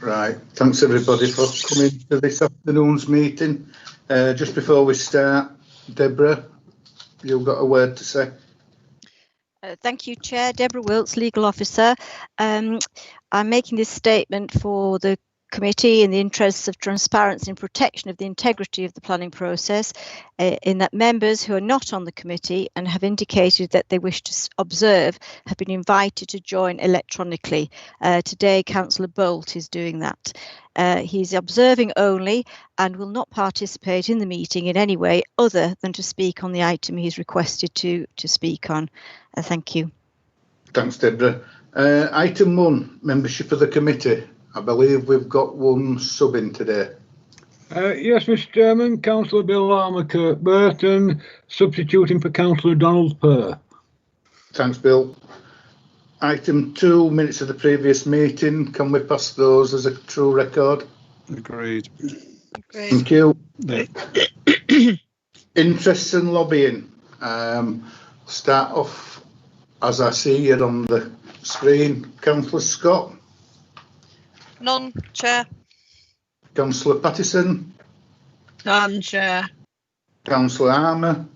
Right, thanks everybody for coming to this afternoon's meeting. Just before we start, Deborah, you've got a word to say. Thank you, Chair. Deborah Wilts, Legal Officer. I'm making this statement for the committee in the interests of transparency and protection of the integrity of the planning process, in that members who are not on the committee and have indicated that they wish to observe have been invited to join electronically. Today, Councillor Bolt is doing that. He's observing only and will not participate in the meeting in any way other than to speak on the item he's requested to speak on. Thank you. Thanks, Deborah. Item 1, membership of the committee. I believe we've got one sub in today. Yes, Mr. Chairman, Councillor Bill Armour Kirkburton, substituting for Councillor Donald Purr. Thanks, Bill. Item 2, minutes of the previous meeting. Can we pass those as a true record? Agreed. Thank you. Interests and lobbying. Start off, as I see it on the screen, Councillor Scott. None, Chair. Councillor Pattison. None, Chair. Councillor Armour.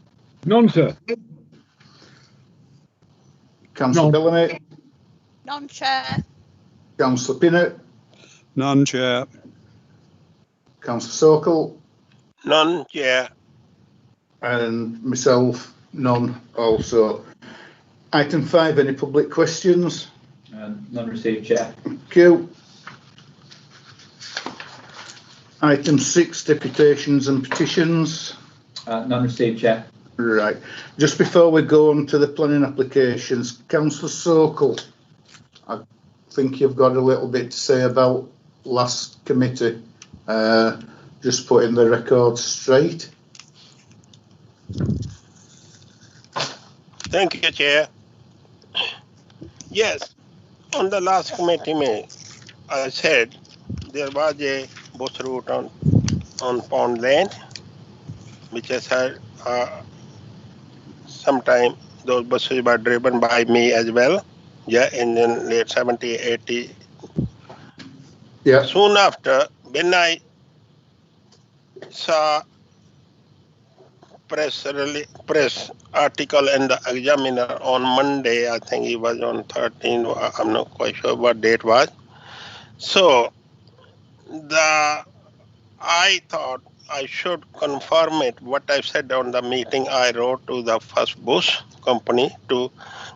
None, sir. Councillor Bellamy. None, Chair. Councillor Pinnett. None, Chair. Councillor Sokol. None, Chair. And myself, none also. Item 5, any public questions? None received, Chair. Thank you. Item 6, deputations and petitions. None received, Chair. Right. Just before we go on to the planning applications, Councillor Sokol, I think you've got a little bit to say about last committee. Just putting the record straight. Thank you, Chair. Yes, on the last committee, I said there was a bush route on Pond Lane, which has had sometime those buses were driven by me as well. Yeah, in the late 70s, 80s. Yeah. Soon after, when I saw press article in the Examiner on Monday, I think it was on 13, I'm not quite sure what date was. So I thought I should confirm it. What I said on the meeting, I wrote to the First Bush company to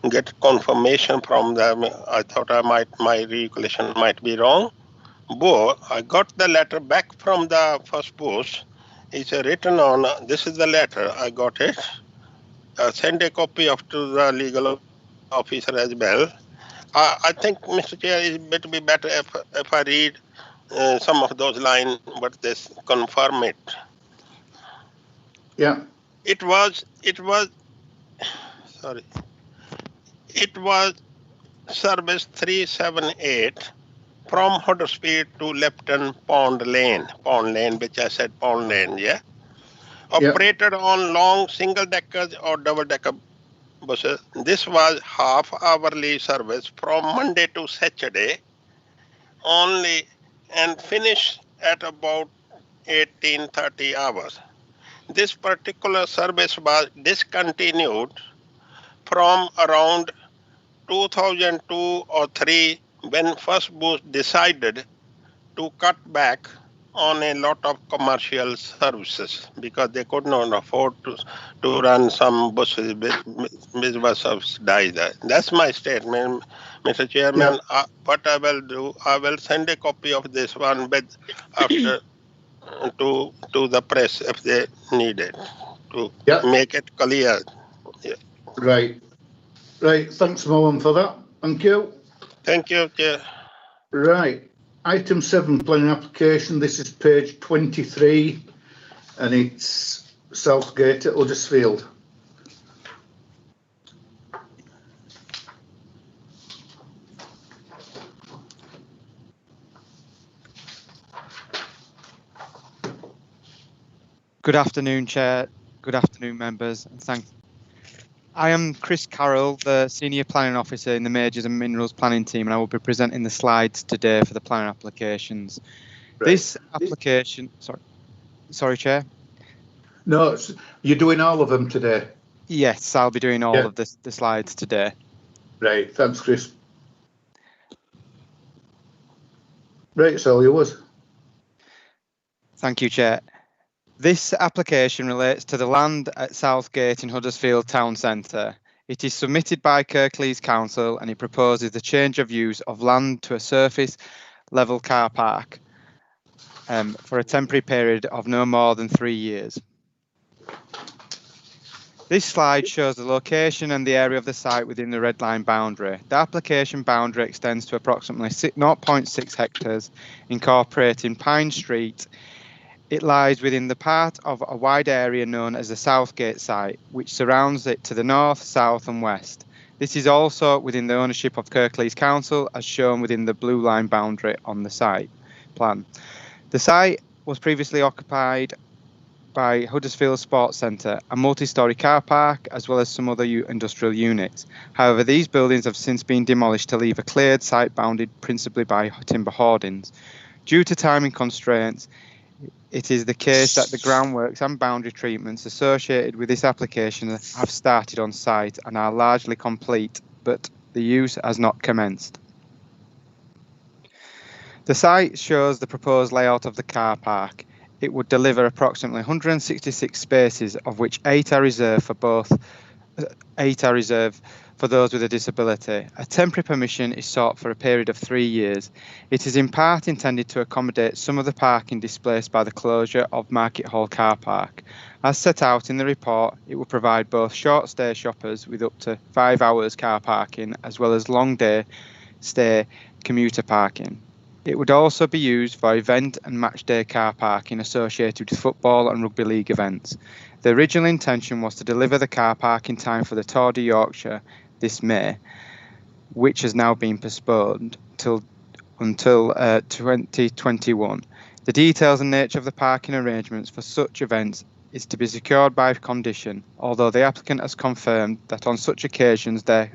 get confirmation from them. I thought my recollection might be wrong. But I got the letter back from the First Bush. It's written on, this is the letter, I got it. Send a copy of to the legal officer as well. I think, Mr. Chair, it would be better if I read some of those lines, but this confirm it. Yeah. It was service 378 from Huddersfield to Lepton Pond Lane, which I said Pond Lane, yeah? Operated on long single-deckers or double-decker buses. This was half-hourly service from Monday to Saturday only, and finished at about 18:30 hours. This particular service was discontinued from around 2002 or 3 when First Bush decided to cut back on a lot of commercial services because they could not afford to run some buses which was subsidized. That's my statement, Mr. Chairman. What I will do, I will send a copy of this one after to the press if they need it to make it clear. Yeah. Right. Thanks, Mohan, for that. Thank you. Thank you, Chair. Right. Item 7, planning application. This is page 23, and it's Southgate at Huddersfield. Good afternoon, Chair. Good afternoon, members. And I am Chris Carroll, the Senior Planning Officer in the Majors and Minerals Planning Team, and I will be presenting the slides today for the planning applications. Right. This application, sorry, Chair. No, you're doing all of them today. Yes, I'll be doing all of the slides today. Right, thanks, Chris. Right, it's all yours. Thank you, Chair. This application relates to the land at Southgate in Huddersfield Town Centre. It is submitted by Kirklees Council and it proposes the change of use of land to a surface level car park for a temporary period of no more than 3 years. This slide shows the location and the area of the site within the red line boundary. The application boundary extends to approximately 0.6 hectares, incorporating Pine Street. It lies within the part of a wide area known as the Southgate site, which surrounds it to the north, south and west. This is also within the ownership of Kirklees Council, as shown within the blue line boundary on the site plan. The site was previously occupied by Huddersfield Sports Centre, a multi-storey car park, as well as some other industrial units. However, these buildings have since been demolished to leave a cleared site bounded principally by timber hoardings. Due to timing constraints, it is the case that the groundworks and boundary treatments associated with this application have started on site and are largely complete, but the use has not commenced. The site shows the proposed layout of the car park. It would deliver approximately 166 spaces, of which 8 are reserved for those with a disability. A temporary permission is sought for a period of 3 years. It is in part intended to accommodate some of the parking displaced by the closure of Market Hall car park. As set out in the report, it will provide both short stay shoppers with up to 5 hours car parking, as well as long day stay commuter parking. It would also be used for event and match day car parking associated with football and rugby league events. The original intention was to deliver the car park in time for the Tour de Yorkshire this May, which has now been postponed until 2021. The details and nature of the parking arrangements for such events is to be secured by condition, although the applicant has confirmed that on such occasions the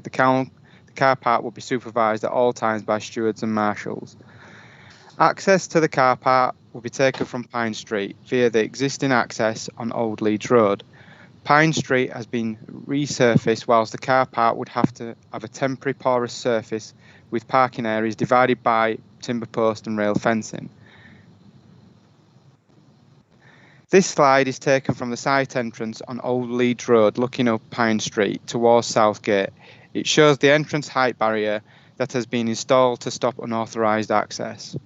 car park will be supervised at all times by stewards and marshals. Access to the car park will be taken from Pine Street via the existing access on Old Leeds Road. Pine Street has been resurfaced, whilst the car park would have to have a temporary porous surface with parking areas divided by timber post and rail fencing. This slide is taken from the site entrance on Old Leeds Road looking up Pine Street towards Southgate. It shows the entrance height barrier that has been installed to stop unauthorised access.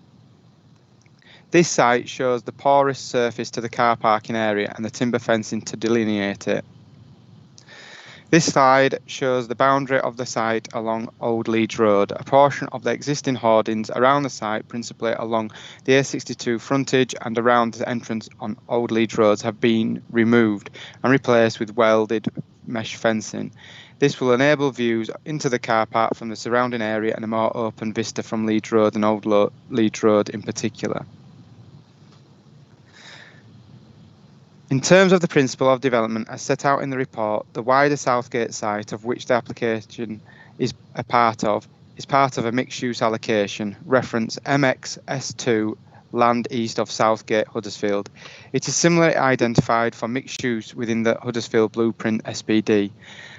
This site shows the porous surface to the car parking area and the timber fencing to delineate it. This slide shows the boundary of the site along Old Leeds Road. A portion of the existing hoardings around the site, principally along the A62 frontage and around the entrance on Old Leeds Road, have been removed and replaced with welded mesh fencing. This will enable views into the car park from the surrounding area and a more open vista from Leeds Road and Old Leeds Road in particular. In terms of the principle of development as set out in the report, the wider Southgate site, of which the application is a part of, is part of a mixed-use allocation, reference MX-S2, land east of Southgate, Huddersfield. It is similarly identified for mixed use within the Huddersfield Blueprint SPD.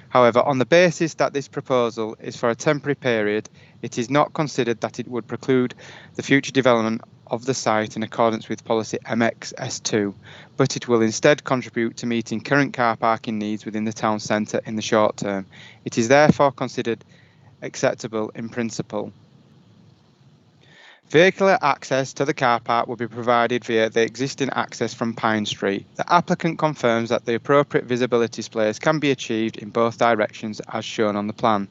However, on the basis that this proposal is for a temporary period, it is not considered that it would preclude the future development of the site in accordance with policy MX-S2, but it will instead contribute to meeting current car parking needs within the town centre in the short term. It is therefore considered acceptable in principle. Vehicular access to the car park will be provided via the existing access from Pine Street. The applicant confirms that the appropriate visibility displays can be achieved in both directions as shown on the plan.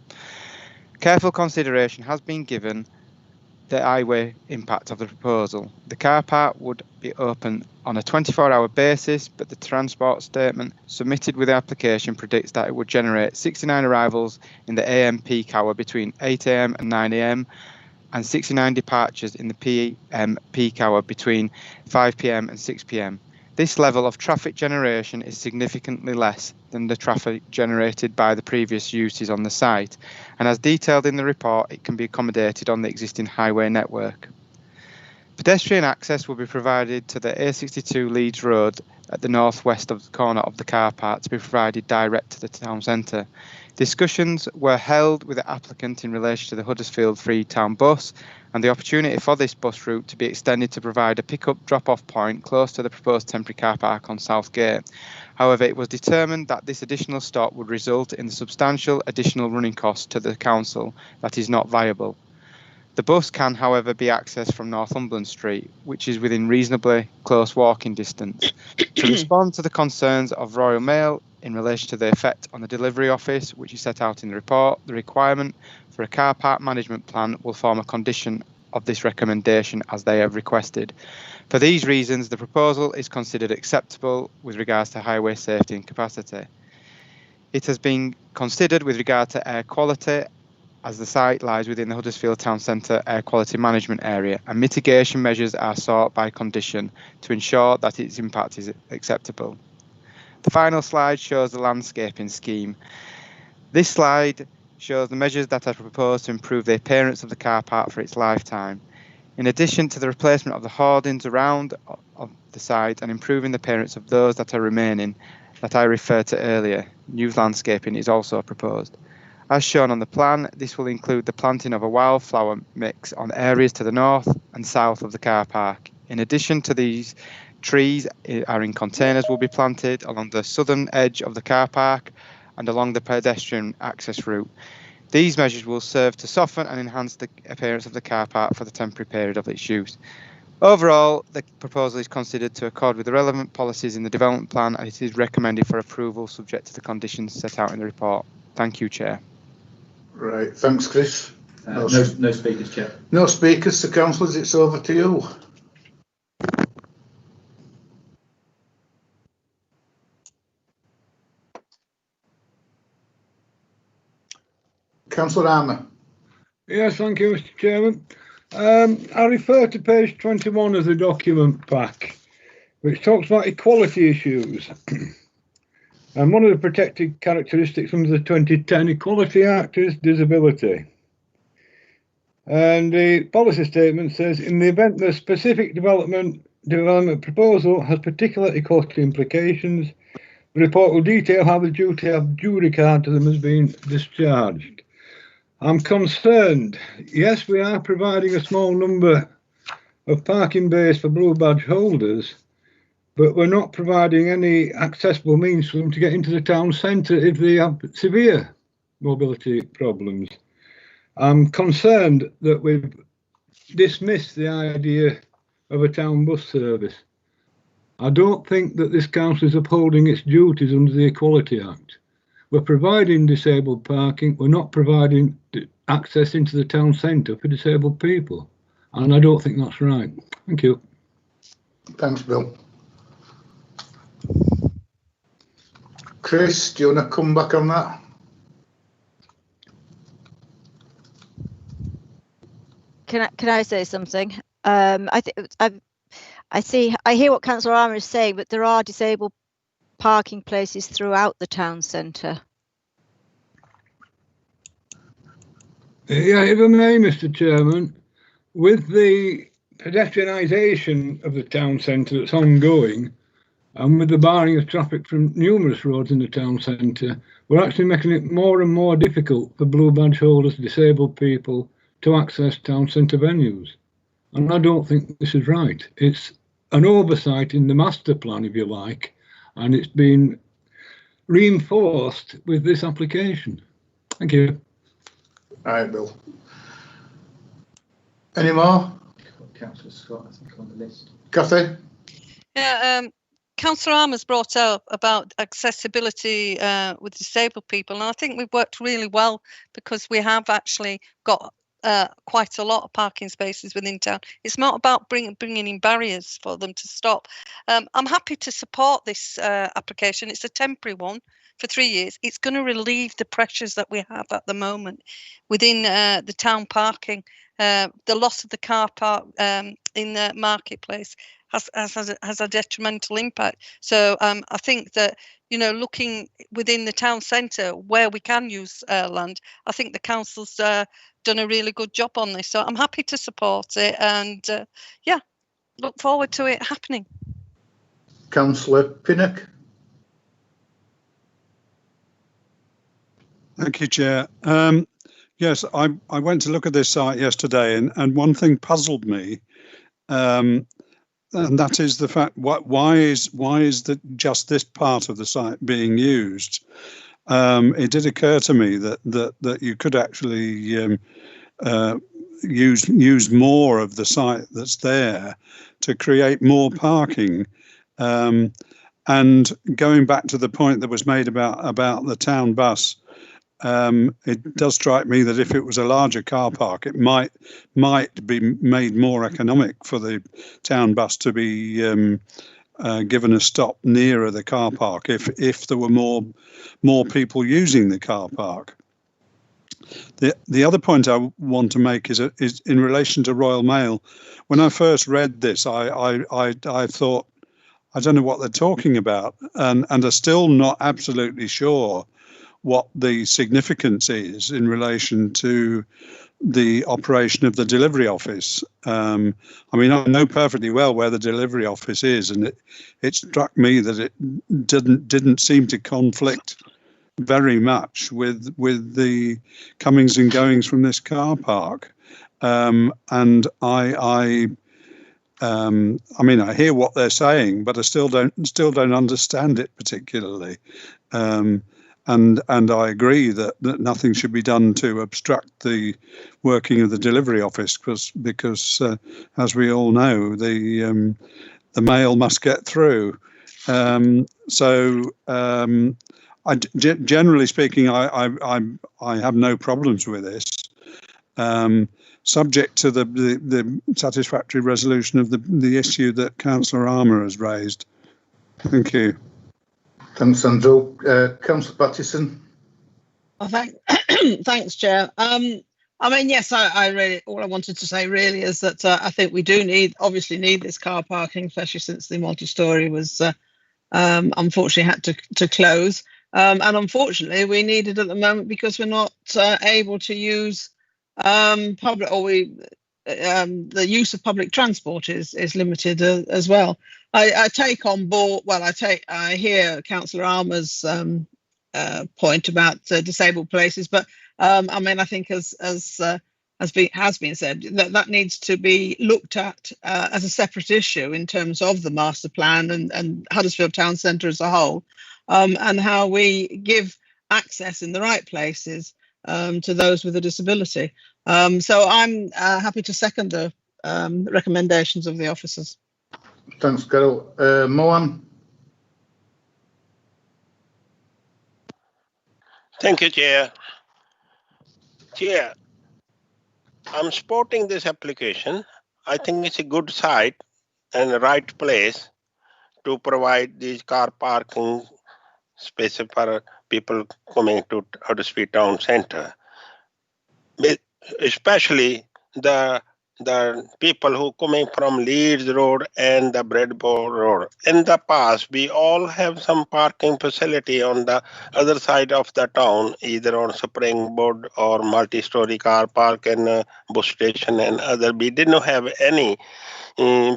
Careful consideration has been given the highway impact of the proposal. The car park would be open on a 24-hour basis, but the transport statement submitted with the application predicts that it would generate 69 arrivals in the AM peak hour between 8 AM and 9 AM and 69 departures in the PM peak hour between 5 PM and 6 PM. This level of traffic generation is significantly less than the traffic generated by the previous uses on the site, and as detailed in the report, it can be accommodated on the existing highway network. Pedestrian access will be provided to the A62 Leeds Road at the northwest of the corner of the car park to be provided direct to the town centre. Discussions were held with the applicant in relation to the Huddersfield Free Town Bus and the opportunity for this bus route to be extended to provide a pick-up drop-off point close to the proposed temporary car park on Southgate. However, it was determined that this additional stop would result in substantial additional running costs to the council that is not viable. The bus can, however, be accessed from Northumberland Street, which is within reasonably close walking distance. To respond to the concerns of Royal Mail in relation to the effect on the delivery office, which is set out in the report, the requirement for a car park management plan will form a condition of this recommendation as they have requested. For these reasons, the proposal is considered acceptable with regards to highway safety and capacity. It has been considered with regard to air quality, as the site lies within the Huddersfield Town Centre Air Quality Management Area, and mitigation measures are sought by condition to ensure that its impact is acceptable. The final slide shows the landscaping scheme. This slide shows the measures that are proposed to improve the appearance of the car park for its lifetime. In addition to the replacement of the hoardings around of the site and improving the appearance of those that are remaining that I referred to earlier, new landscaping is also proposed. As shown on the plan, this will include the planting of a wildflower mix on areas to the north and south of the car park. In addition to these, trees are in containers will be planted along the southern edge of the car park and along the pedestrian access route. These measures will serve to soften and enhance the appearance of the car park for the temporary period of its use. Overall, the proposal is considered to accord with the relevant policies in the development plan, and it is recommended for approval subject to the conditions set out in the report. Thank you, Chair. Right, thanks, Chris. No speakers, Chair. No speakers, so councillors, it's over to you. Councillor Armour. Yes, thank you, Mr. Chairman. I refer to page 21 of the document pack, which talks about equality issues. And one of the protected characteristics under the 2010 Equality Act is disability. And the policy statement says, in the event the specific development proposal has particular equality implications, the report will detail how the duty of due regard to them has been discharged. I'm concerned. Yes, we are providing a small number of parking bays for blue badge holders, but we're not providing any accessible means for them to get into the town centre if they have severe mobility problems. I'm concerned that we've dismissed the idea of a town bus service. I don't think that this council is upholding its duties under the Equality Act. We're providing disabled parking, we're not providing access into the town centre for disabled people. And I don't think that's right. Thank you. Thanks, Bill. Chris, do you want to come back on that? Can I say something? I hear what Councillor Armour is saying, but there are disabled parking places throughout the town centre. Yeah, if I may, Mr. Chairman, with the pedestrianisation of the town centre that's ongoing, and with the barring of traffic from numerous roads in the town centre, we're actually making it more and more difficult for blue badge holders, disabled people, to access town centre venues. And I don't think this is right. It's an oversight in the master plan, if you like, and it's been reinforced with this application. Thank you. All right, Bill. Any more? Councillor Scott, I think, on the list. Cathy? Yeah, Councillor Armour's brought up about accessibility with disabled people, and I think we've worked really well because we have actually got quite a lot of parking spaces within town. It's not about bringing in barriers for them to stop. I'm happy to support this application. It's a temporary one for 3 years. It's going to relieve the pressures that we have at the moment within the town parking, the loss of the car park in the marketplace. has a detrimental impact. So I think that, you know, looking within the town centre where we can use land, I think the council's done a really good job on this. So I'm happy to support it, and yeah, look forward to it happening. Councillor Pinnock. Thank you, Chair. Yes, I went to look at this site yesterday, and one thing puzzled me, and that is the fact, why is just this part of the site being used? It did occur to me that you could actually use more of the site that's there to create more parking. And going back to the point that was made about the town bus, it does strike me that if it was a larger car park, it might be made more economic for the town bus to be given a stop nearer the car park if there were more people using the car park. The other point I want to make is in relation to Royal Mail. When I first read this, I thought, I don't know what they're talking about, and are still not absolutely sure what the significance is in relation to the operation of the delivery office. I mean, I know perfectly well where the delivery office is, and it struck me that it didn't seem to conflict very much with the comings and goings from this car park. And I mean, I hear what they're saying, but I still don't understand it particularly. And I agree that nothing should be done to obstruct the working of the delivery office, because as we all know, the mail must get through. Generally speaking, I have no problems with this, subject to the satisfactory resolution of the issue that Councillor Armour has raised. Thank you. Thanks, Andrew. Councillor Pattison. Well, thanks, Chair. I mean, yes, I really, all I wanted to say really is that I think we do obviously need this car parking, especially since the multi-storey was unfortunately had to close. And unfortunately, we need it at the moment because we're not able to use public, or the use of public transport is limited as well. I take on board. Well, I hear Councillor Armour's point about disabled places, but I mean, I think as has been said, that needs to be looked at as a separate issue in terms of the master plan and Huddersfield Town Centre as a whole, and how we give access in the right places to those with a disability. So I'm happy to second the recommendations of the officers. Thanks, Carol. Mohan. Thank you, Chair. Chair, I'm supporting this application. I think it's a good site and the right place to provide these car parking spaces for people coming to Huddersfield Town Centre, especially the people who coming from Leeds Road and the Bradford Road. In the past, we all have some parking facility on the other side of the town, either on Springboard or multi-story car park and bus station and other. We didn't have any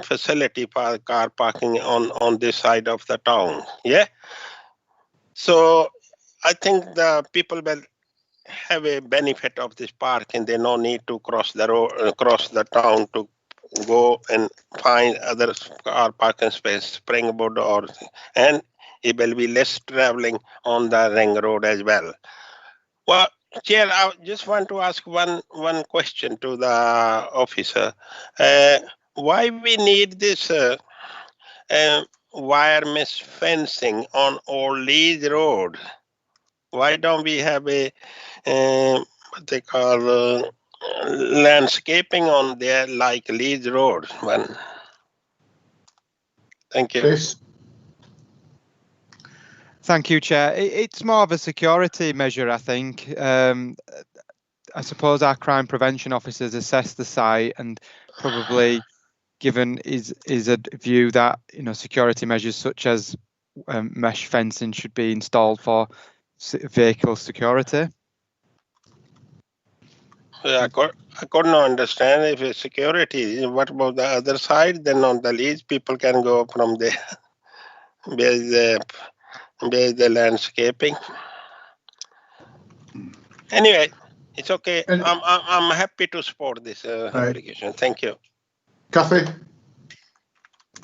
facility for car parking on this side of the town. Yeah. So I think the people will have a benefit of this park, and they no need to cross the road, cross the town to go and find other car parking space, Springboard, and it will be less traveling on the ring road as well. Well, Chair, I just want to ask one question to the officer. Why we need this wire mesh fencing on Old Leeds Road? Why don't we have a what they call landscaping on there like Leeds Road one? Thank you. Chris. Thank you, Chair. It's more of a security measure, I think. I suppose our crime prevention officers assess the site and probably given is a view that security measures such as mesh fencing should be installed for vehicle security. Yeah, I could not understand if it's security. What about the other side? Then on the lease, people can go from there. There's the landscaping. Anyway, it's okay. And- I'm happy to support this application. Thank you. Kathy?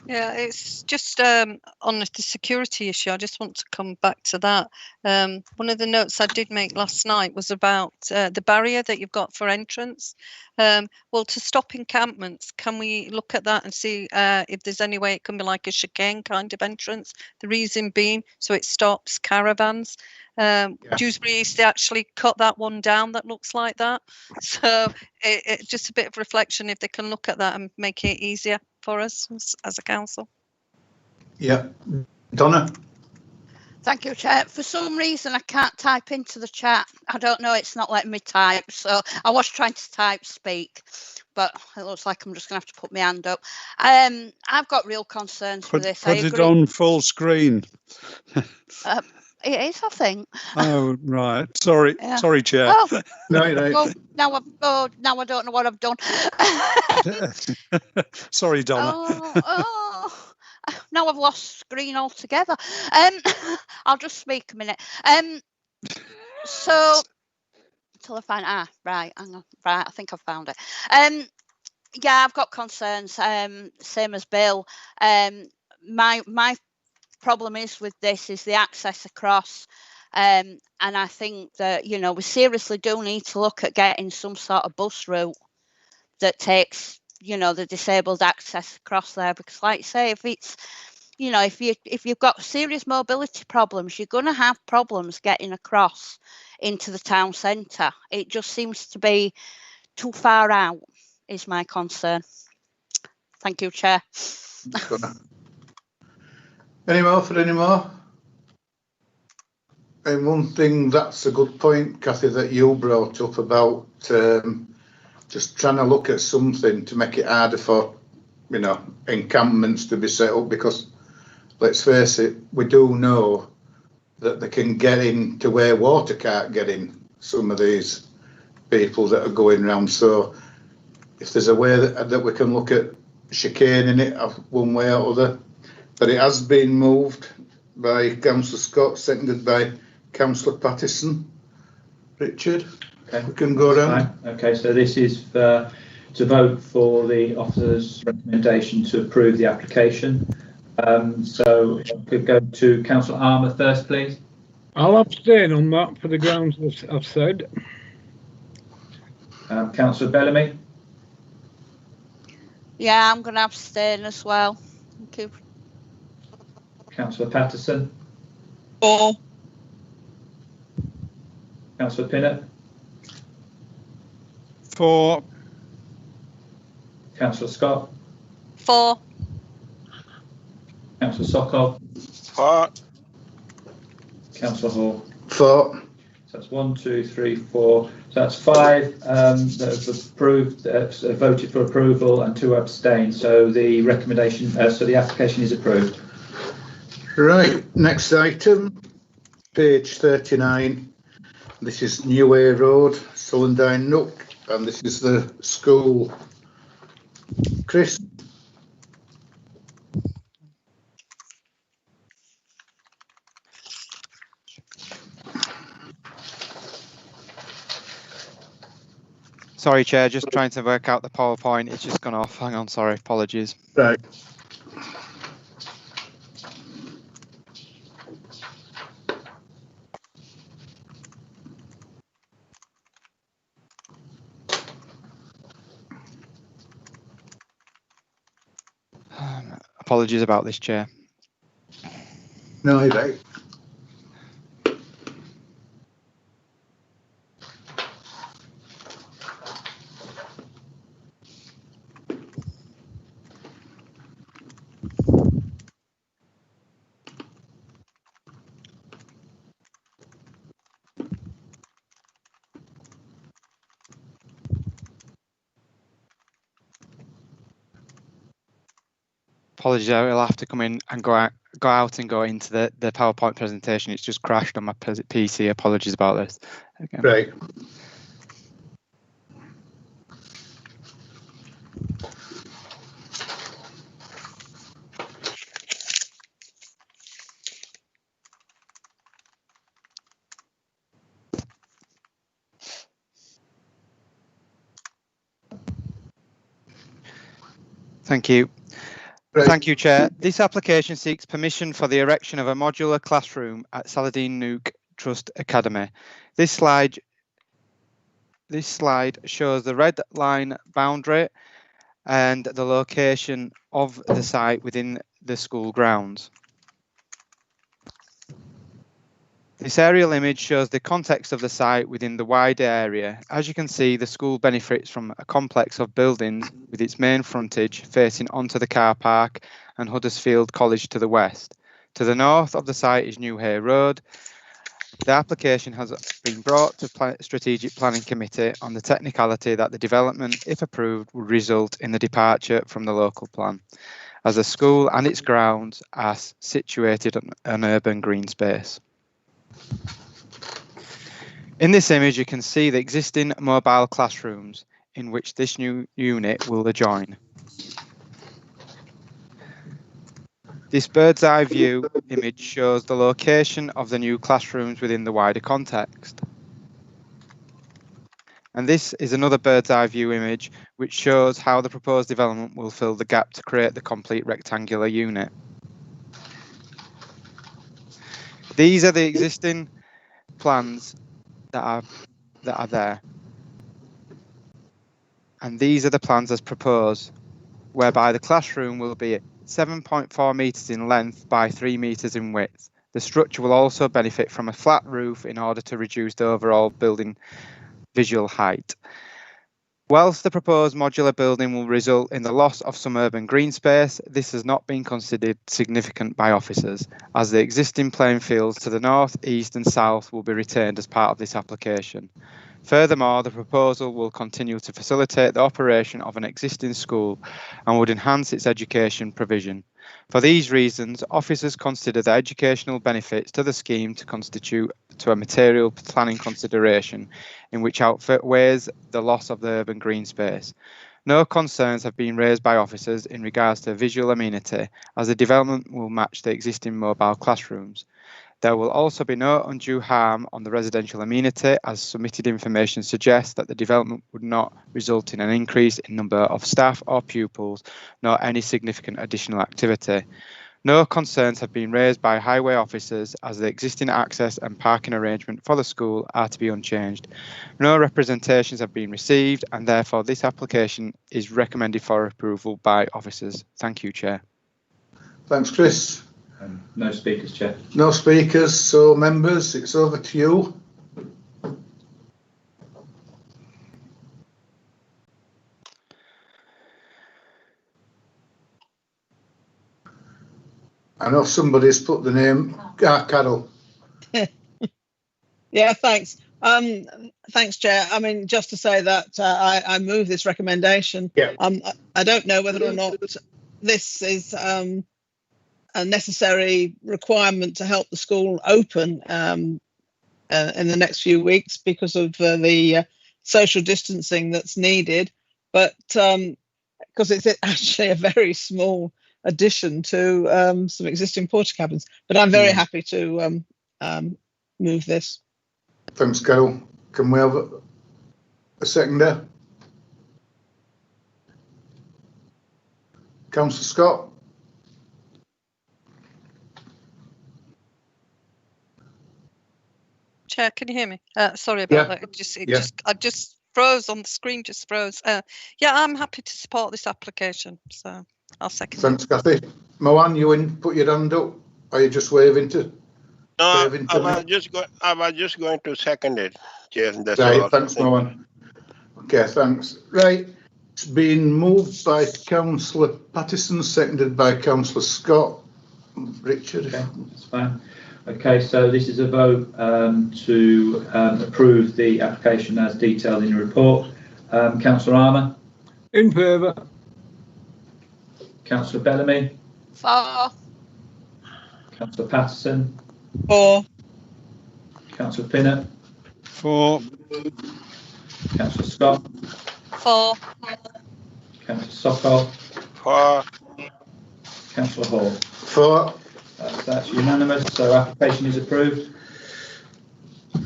Yeah, it's just on the security issue. I just want to come back to that. One of the notes I did make last night was about the barrier that you've got for entrance. Well, to stop encampments, can we look at that and see if there's any way it can be like a chicane kind of entrance? The reason being, so it stops caravans. Dewsbury East, they actually cut that one down that looks like that. So it just a bit of reflection if they can look at that and make it easier for us as a council. Yeah. Donna? Thank you, Chair. For some reason, I can't type into the chat. I don't know, it's not letting me type. So I was trying to type speak, but it looks like I'm just going to have to put my hand up. I've got real concerns with this. Put it on full screen. It is, I think. Oh, right. Sorry. Yeah. Sorry, Chair. Oh, No. well, now I don't know what I've done. Sorry, Donna. Now I've lost screen altogether. I'll just speak a minute. So until I find right, hang on, right, I think I've found it. Yeah, I've got concerns. Same as Bill. My problem is with this is the access across. And I think that, we seriously do need to look at getting some sort of bus route that takes, the disabled access across there, because like you say, if it's, if you've got serious mobility problems, you're going to have problems getting across into the town centre. It just seems to be too far out, is my concern. Thank you, Chair. Any more? And one thing, that's a good point, Kathy, that you brought up about just trying to look at something to make it harder for, encampments to be set up, because let's face it, we do know that they can get in to where water can't get in, some of these people that are going around. So if there's a way that we can look at chicaning it one way or other, but it has been moved by Councillor Scott, seconded by Councillor Pattison. Richard, okay. We can go down. Okay, so this is to vote for the officer's recommendation to approve the application. So if I could go to Councillor Armour first, please. I'll abstain on that for the grounds I've said. Councillor Bellamy. Yeah, I'm going to abstain as well. Thank you. Councillor Pattison. For. Councillor Pinnock. For. Councillor Scott. For. Councillor Sokol. For. Councillor Hall. For. So that's 1, 2, 3, 4. So that's 5 that have approved, voted for approval, and 2 abstain. So the recommendation, so the application is approved. Right, next item, page 39. This is New Way Road, Salendine Nook, and this is the school. Chris? Sorry, Chair, just trying to work out the PowerPoint. It's just gone off. Hang on, sorry, apologies. Right. Apologies about this, Chair. No, you're right. Apologies, I will have to come in and go out and go into the PowerPoint presentation. It's just crashed on my PC. Apologies about this. Again. Right. Thank you. Right. Thank you, Chair. This application seeks permission for the erection of a modular classroom at Salendine Nook Trust Academy. This slide shows the red line boundary and the location of the site within the school grounds. This aerial image shows the context of the site within the wider area. As you can see, the school benefits from a complex of buildings with its main frontage facing onto the car park and Huddersfield College to the west. To the north of the site is New Hay Road. The application has been brought to Strategic Planning Committee on the technicality that the development, if approved, would result in the departure from the local plan, as the school and its grounds are situated on an urban green space. In this image, you can see the existing mobile classrooms in which this new unit will adjoin. This bird's eye view image shows the location of the new classrooms within the wider context. And this is another bird's eye view image which shows how the proposed development will fill the gap to create the complete rectangular unit. These are the existing plans that are there. And these are the plans as proposed, whereby the classroom will be 7.4 metres in length by 3 metres in width. The structure will also benefit from a flat roof in order to reduce the overall building visual height. Whilst the proposed modular building will result in the loss of some urban green space, this has not been considered significant by officers, as the existing playing fields to the north, east and south will be retained as part of this application. Furthermore, the proposal will continue to facilitate the operation of an existing school and would enhance its education provision. For these reasons, officers consider the educational benefits to the scheme to constitute to a material planning consideration in which outweighs the loss of the urban green space. No concerns have been raised by officers in regards to visual amenity, as the development will match the existing mobile classrooms. There will also be no undue harm on the residential amenity, as submitted information suggests that the development would not result in an increase in number of staff or pupils, nor any significant additional activity. No concerns have been raised by highway officers, as the existing access and parking arrangement for the school are to be unchanged. No representations have been received, and therefore this application is recommended for approval by officers. Thank you, Chair. Thanks, Chris. No speakers, Chair. No speakers, so members, it's over to you. I know somebody's put the name, Carol. Yeah, thanks. Thanks, Chair. I mean, just to say that I move this recommendation. Yeah. I don't know whether or not this is a necessary requirement to help the school open in the next few weeks because of the social distancing that's needed, but because it's actually a very small addition to some existing porta cabins. But I'm very happy to move this. Thanks, Carol. Can we have a seconder? Councillor Scott. Chair, can you hear me? Sorry about that. I just froze on the screen. Just froze. Yeah, I'm happy to support this application. So I'll second. Thanks, Kathy. Mohan, you put your hand up. Are you just waving to? No, I was just going to second it, Chair. That's right. all. Thanks, Mohan. Okay, thanks. Right. It's been moved by Councillor Pattison, seconded by Councillor Scott. Richard. Okay, that's fine. Okay, so this is a vote to approve the application as detailed in the report. Councillor Armour? In favour. Councillor Bellamy? 4. Councillor Patterson, 4. Councillor Pinnock, 4. Councillor Scott, 4. Councillor Sokol, For. Councillor Hall. 4. That's unanimous, so application is approved.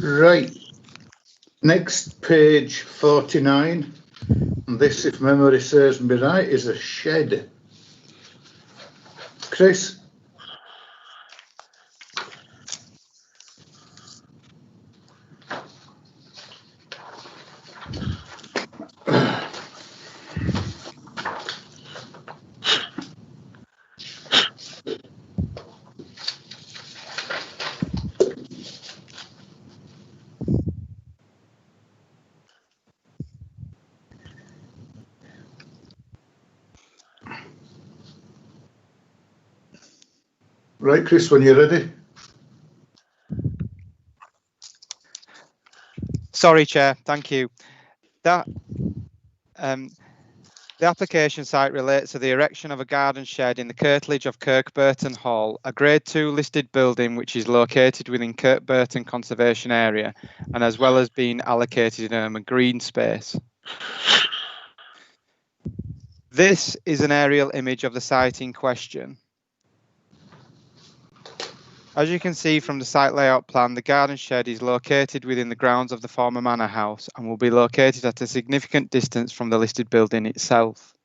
Right. Next, page 49. And this, if memory serves me right, is a shed. Chris? Right, Chris, when you're ready. Sorry, Chair. Thank you. The application site relates to the erection of a garden shed in the curtilage of Kirkburton Hall, a Grade 2 listed building which is located within Kirkburton Conservation Area and as well as being allocated in a green space. This is an aerial image of the site in question. As you can see from the site layout plan, the garden shed is located within the grounds of the former manor house and will be located at a significant distance from the listed building itself.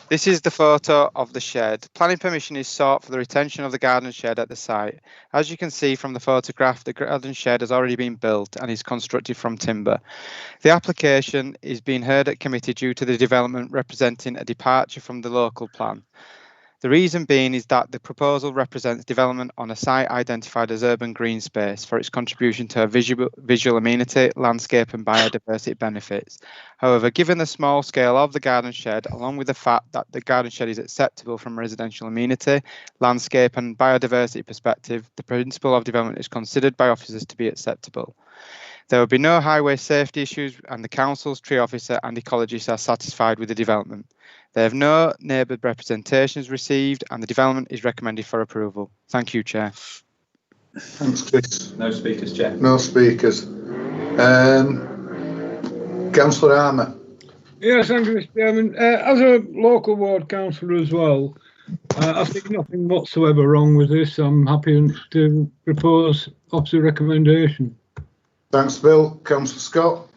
This is the photo of the shed. Planning permission is sought for the retention of the garden shed at the site. As you can see from the photograph, the garden shed has already been built and is constructed from timber. The application is being heard at committee due to the development representing a departure from the local plan. The reason being is that the proposal represents development on a site identified as urban green space for its contribution to a visual amenity, landscape and biodiversity benefits. However, given the small scale of the garden shed, along with the fact that the garden shed is acceptable from a residential amenity, landscape and biodiversity perspective, the principle of development is considered by officers to be acceptable. There will be no highway safety issues and the council's tree officer and ecologists are satisfied with the development. They have no neighbour representations received and the development is recommended for approval. Thank you, Chair. Thanks, Chris. No speakers, Chair. No speakers. Councillor Armour. Yes, thank you, Mr. Chairman. As a local ward councillor as well, I think nothing whatsoever wrong with this. I'm happy to propose opposite recommendation. Thanks, Bill. Councillor Scott.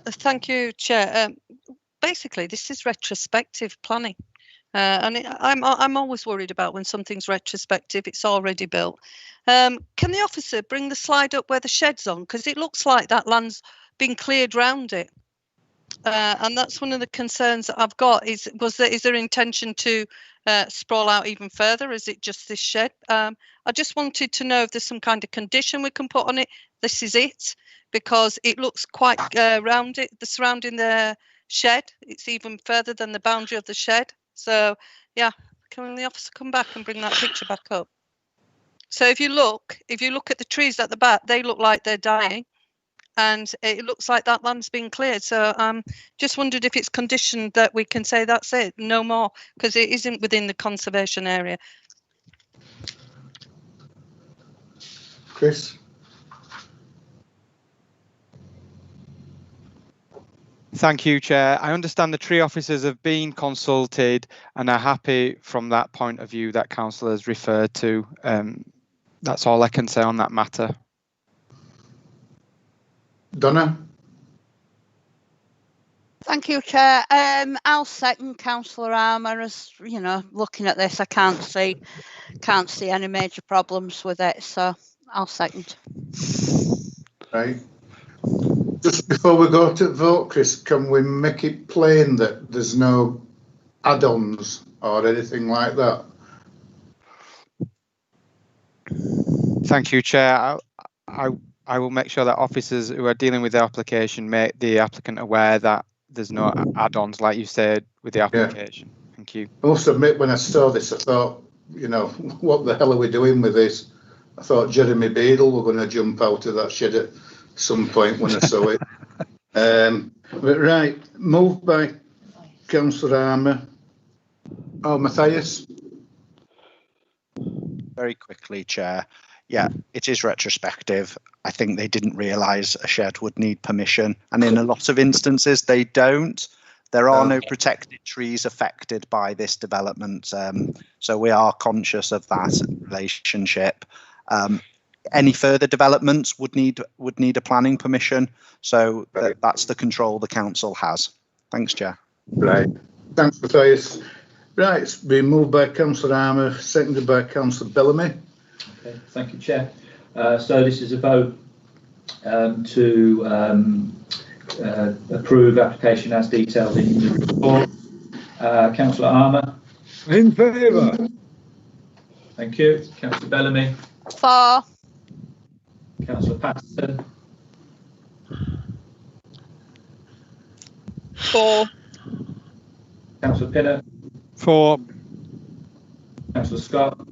Thank you, Chair. Basically, this is retrospective planning. And I'm always worried about when something's retrospective, it's already built. Can the officer bring the slide up where the shed's on? Because it looks like that land's been cleared round it. And that's one of the concerns that I've got is there intention to sprawl out even further? Is it just this shed? I just wanted to know if there's some kind of condition we can put on it. This is it, because it looks quite round it, the surrounding the shed. It's even further than the boundary of the shed. So yeah, can the officer come back and bring that picture back up? So if you look at the trees at the back, they look like they're dying. And it looks like that land's been cleared. So just wondered if it's conditioned that we can say that's it, no more, because it isn't within the conservation area. Chris. Thank you, Chair. I understand the tree officers have been consulted and are happy from that point of view that councillor has referred to. That's all I can say on that matter. Donna. Thank you, Chair. I'll second Councillor Armour. As you know, looking at this, I can't see any major problems with it, so I'll second. Right. Just before we go to vote, Chris, can we make it plain that there's no add-ons or anything like that? Thank you, Chair. I will make sure that officers who are dealing with the application make the applicant aware that there's no add-ons, like you said, with the application. Yeah. Thank you. I must admit, when I saw this, I thought, you know, what the hell are we doing with this? I thought Jeremy Beadle were going to jump out of that shed at some point when I saw it. But right, moved by Councillor Armour. Oh, Matthias. Very quickly, Chair. Yeah, it is retrospective. I think they didn't realise a shed would need permission, and in a lot of instances they don't. There are no protected trees affected by this development, so we are conscious of that relationship. Any further developments would need a planning permission, so that's the control the council has. Thanks, Chair. Right. Thanks, Matthias. Right, it's been moved by Councillor Armour, seconded by Councillor Bellamy. Okay, thank you, Chair. So this is a vote to approve application as detailed in the report. Councillor Armour. In favour. Thank you. Councillor Bellamy. For. Councillor Patterson. For. Councillor Pinnock. For. Councillor Scott.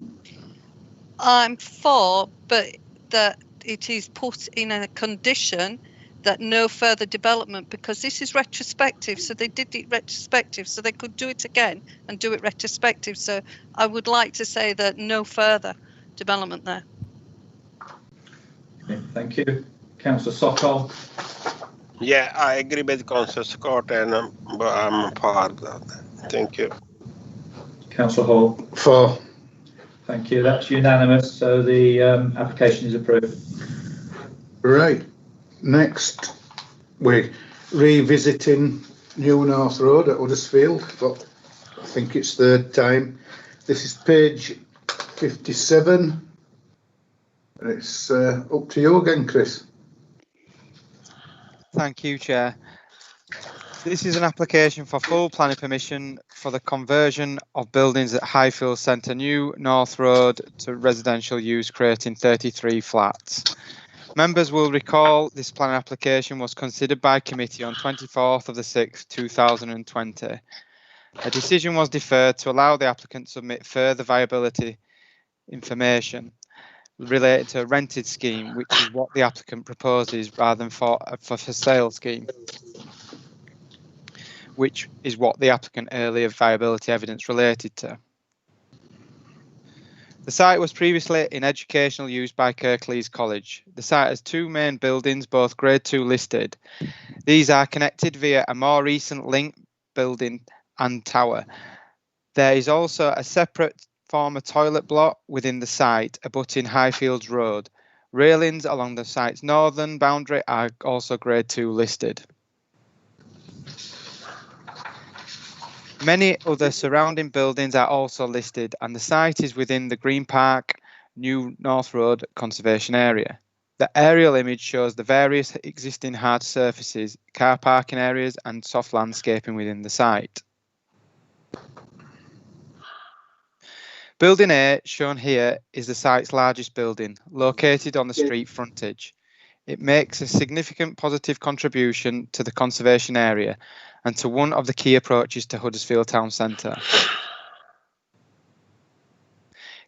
I'm for, but that it is put in a condition that no further development, because this is retrospective, so they did it retrospective, so they could do it again and do it retrospective. So I would like to say that no further development there. Okay, thank you. Councillor Sokol. Yeah, I agree with Councillor Scott, and I'm for that. Thank you. Councillor Hall. For. Thank you. That's unanimous. So the application is approved. Right. Next, we're revisiting New North Road at Huddersfield, but I think it's third time. This is page 57. And it's up to you again, Chris. Thank you, Chair. This is an application for full planning permission for the conversion of buildings at Highfields Centre, New North Road, to residential use, creating 33 flats. Members will recall this planning application was considered by committee on 24th of the 6th, 2020. A decision was deferred to allow the applicant to submit further viability information related to a rented scheme, which is what the applicant proposes rather than for sale scheme, which is what the applicant earlier viability evidence related to. The site was previously in educational use by Kirklees College. The site has two main buildings, both Grade 2 listed. These are connected via a more recent link building and tower. There is also a separate former toilet block within the site abutting Highfields Road. Railings along the site's northern boundary are also Grade 2 listed. Many other surrounding buildings are also listed, and the site is within the Green Park, New North Road conservation area. The aerial image shows the various existing hard surfaces, car parking areas and soft landscaping within the site. Building A, shown here, is the site's largest building, located on the street frontage. It makes a significant positive contribution to the conservation area and to one of the key approaches to Huddersfield Town Centre.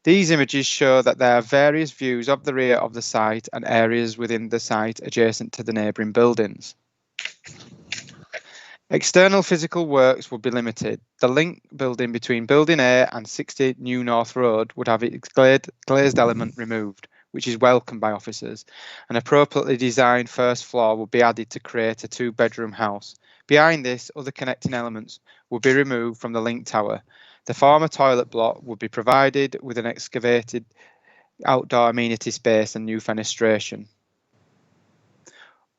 These images show that there are various views of the rear of the site and areas within the site adjacent to the neighbouring buildings. External physical works would be limited. The link building between Building A and 60 New North Road would have its glazed element removed, which is welcomed by officers. An appropriately designed first floor would be added to create a two-bedroom house. Behind this, other connecting elements would be removed from the link tower. The former toilet block would be provided with an excavated outdoor amenity space and new fenestration.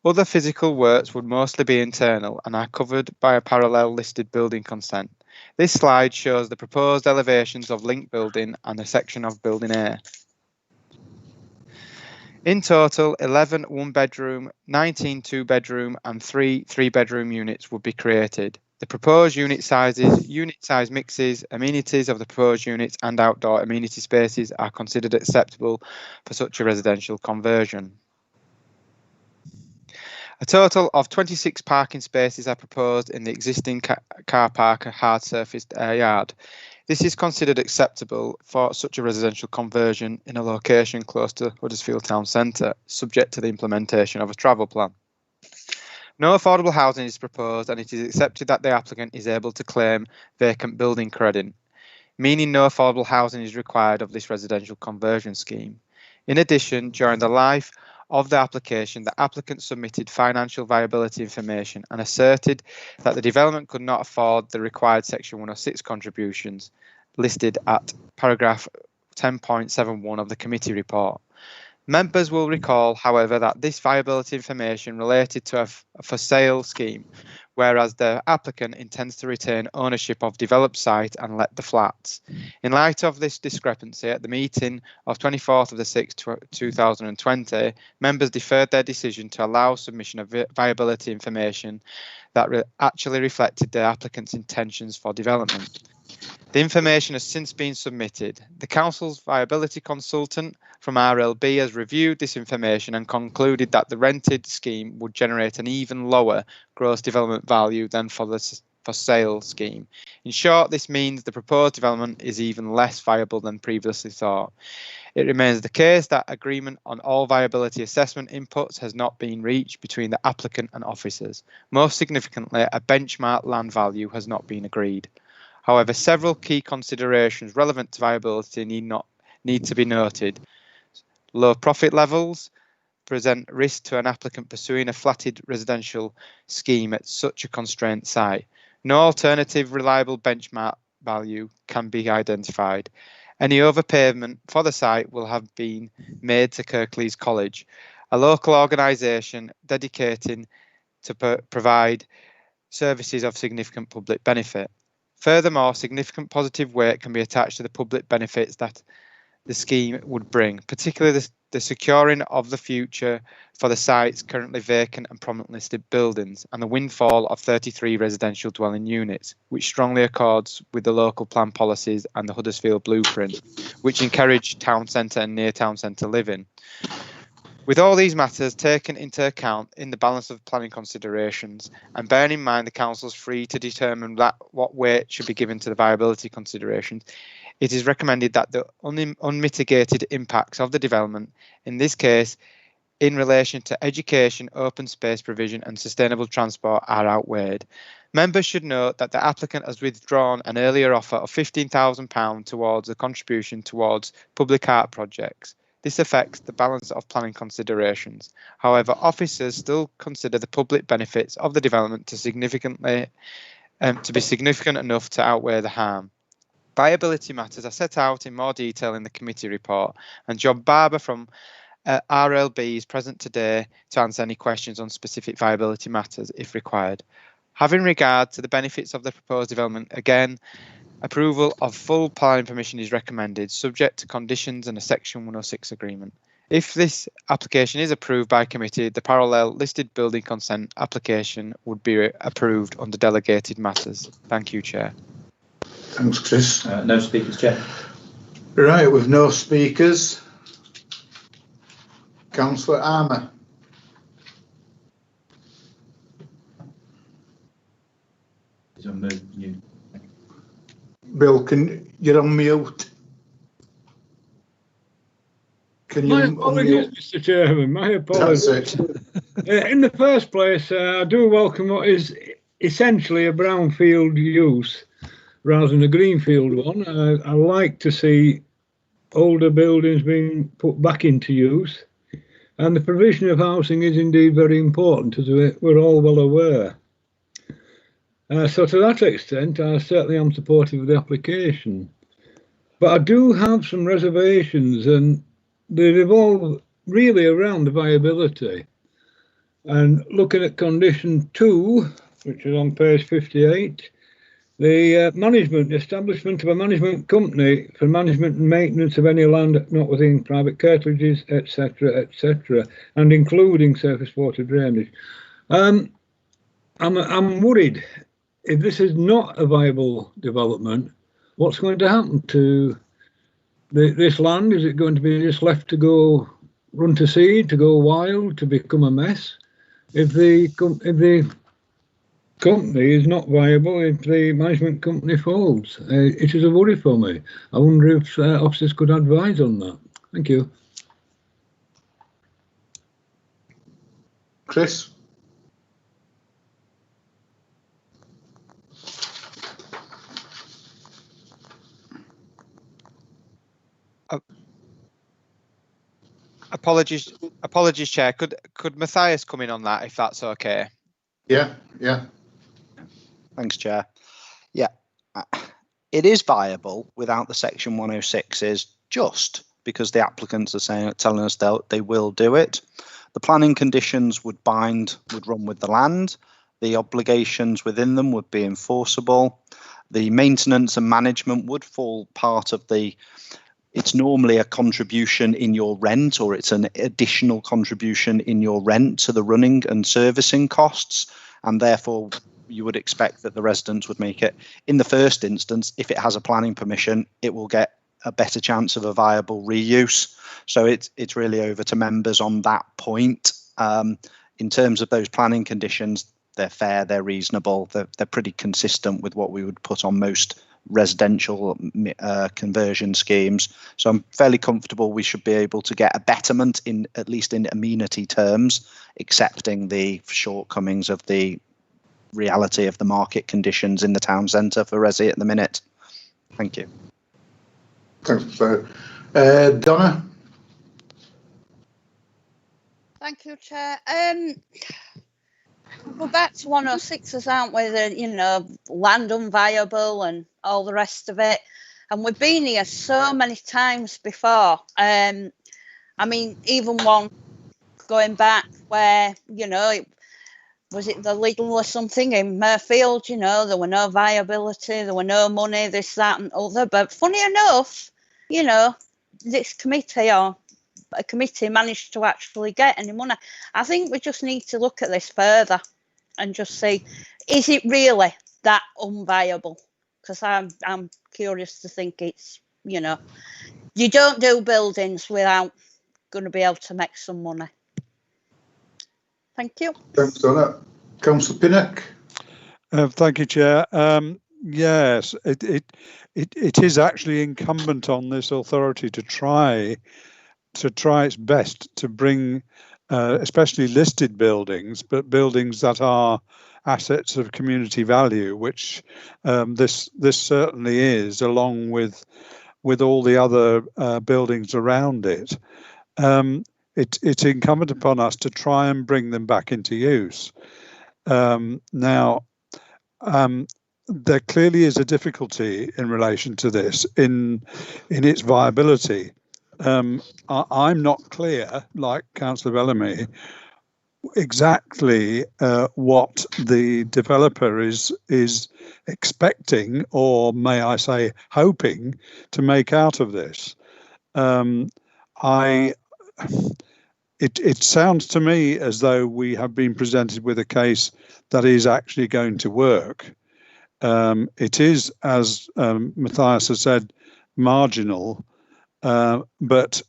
Other physical works would mostly be internal and are covered by a parallel listed building consent. This slide shows the proposed elevations of link building and a section of Building A. In total, 11 one-bedroom, 19 two-bedroom and 3 three-bedroom units would be created. The proposed unit sizes, unit size mixes, amenities of the proposed units and outdoor amenity spaces are considered acceptable for such a residential conversion. A total of 26 parking spaces are proposed in the existing car park hard surfaced yard. This is considered acceptable for such a residential conversion in a location close to Huddersfield Town Centre, subject to the implementation of a travel plan. No affordable housing is proposed, and it is accepted that the applicant is able to claim vacant building credit, meaning no affordable housing is required of this residential conversion scheme. In addition, during the life of the application, the applicant submitted financial viability information and asserted that the development could not afford the required Section 106 contributions listed at paragraph 10.71 of the committee report. Members will recall, however, that this viability information related to a for sale scheme, whereas the applicant intends to retain ownership of developed site and let the flats. In light of this discrepancy, at the meeting of 24th of the 6th, 2020, members deferred their decision to allow submission of viability information that actually reflected the applicant's intentions for development. The information has since been submitted. The council's viability consultant from RLB has reviewed this information and concluded that the rented scheme would generate an even lower gross development value than for the for sale scheme. In short, this means the proposed development is even less viable than previously thought. It remains the case that agreement on all viability assessment inputs has not been reached between the applicant and officers. Most significantly, a benchmark land value has not been agreed. However, several key considerations relevant to viability need to be noted. Low profit levels present risk to an applicant pursuing a flatted residential scheme at such a constrained site. No alternative reliable benchmark value can be identified. Any overpayment for the site will have been made to Kirklees College, a local organisation dedicating to provide services of significant public benefit. Furthermore, significant positive weight can be attached to the public benefits that the scheme would bring, particularly the securing of the future for the site's currently vacant and prominently listed buildings and the windfall of 33 residential dwelling units, which strongly accords with the local plan policies and the Huddersfield Blueprint, which encourage town centre and near town centre living. With all these matters taken into account in the balance of planning considerations, and bearing in mind the council is free to determine what weight should be given to the viability considerations, it is recommended that the unmitigated impacts of the development, in this case in relation to education, open space provision and sustainable transport, are outweighed. Members should note that the applicant has withdrawn an earlier offer of £15,000 towards a contribution towards public art projects. This affects the balance of planning considerations. However, officers still consider the public benefits of the development to be significant enough to outweigh the harm. Viability matters are set out in more detail in the committee report, and John Barber from RLB is present today to answer any questions on specific viability matters if required. Having regard to the benefits of the proposed development, again, approval of full planning permission is recommended, subject to conditions and a Section 106 agreement. If this application is approved by committee, the parallel listed building consent application would be approved under delegated matters. Thank you, Chair. Thanks, Chris. No speakers, Chair. Right, with no speakers, Councillor Armour. He's on mute. Bill, you're on mute. Can you My apologies, Mr. Chairman, my apologies. That's it. In the first place, I do welcome what is essentially a brownfield use rather than a greenfield one. I like to see older buildings being put back into use, and the provision of housing is indeed very important, as we're all well aware. So to that extent, I certainly am supportive of the application. But I do have some reservations, and they revolve really around the viability. And looking at condition 2, which is on page 58, the establishment of a management company for management and maintenance of any land not within private curtilages, etc., and including surface water drainage. I'm worried. If this is not a viable development, what's going to happen to this land? Is it going to be just left to go run to seed, to go wild, to become a mess? If the company is not viable, if the management company folds, it is a worry for me. I wonder if officers could advise on that. Thank you. Chris? apologies, Chair. Could Matthias come in on that if that's okay? Yeah. Thanks, Chair. Yeah, it is viable without the Section 106s, just because the applicants are telling us they will do it. The planning conditions would run with the land. The obligations within them would be enforceable. The maintenance and management would fall part of it's normally a contribution in your rent, or it's an additional contribution in your rent to the running and servicing costs. And therefore, you would expect that the residents would make it. In the first instance, if it has a planning permission, it will get a better chance of a viable reuse. So it's really over to members on that point. In terms of those planning conditions, they're fair, they're reasonable, they're pretty consistent with what we would put on most residential conversion schemes. So I'm fairly comfortable we should be able to get a betterment, at least in amenity terms, accepting the shortcomings of the reality of the market conditions in the town centre for resi at the minute. Thank you. Thanks, sir. Donna? Thank you, Chair. We're back to 106s, aren't we? Land unviable and all the rest of it. And we've been here so many times before. I mean, even one going back where, was it the Lidl or something in Mirfield? There were no viability, there were no money, this, that and other. But funny enough, this committee or a committee managed to actually get any money. I think we just need to look at this further and just see, is it really that unviable? Because I'm curious to think it's, you don't do buildings without going to be able to make some money. Thank you. Thanks for that. Councillor Pinnock. Thank you, Chair. Yes, it is actually incumbent on this authority to try its best to bring, especially listed buildings, but buildings that are assets of community value, which this certainly is, along with all the other buildings around it. It's incumbent upon us to try and bring them back into use. Now, there clearly is a difficulty in relation to this in its viability. I'm not clear, like Councillor Bellamy, exactly what the developer is expecting, or may I say hoping, to make out of this. It sounds to me as though we have been presented with a case that is actually going to work. It is, as Matthias has said, marginal, but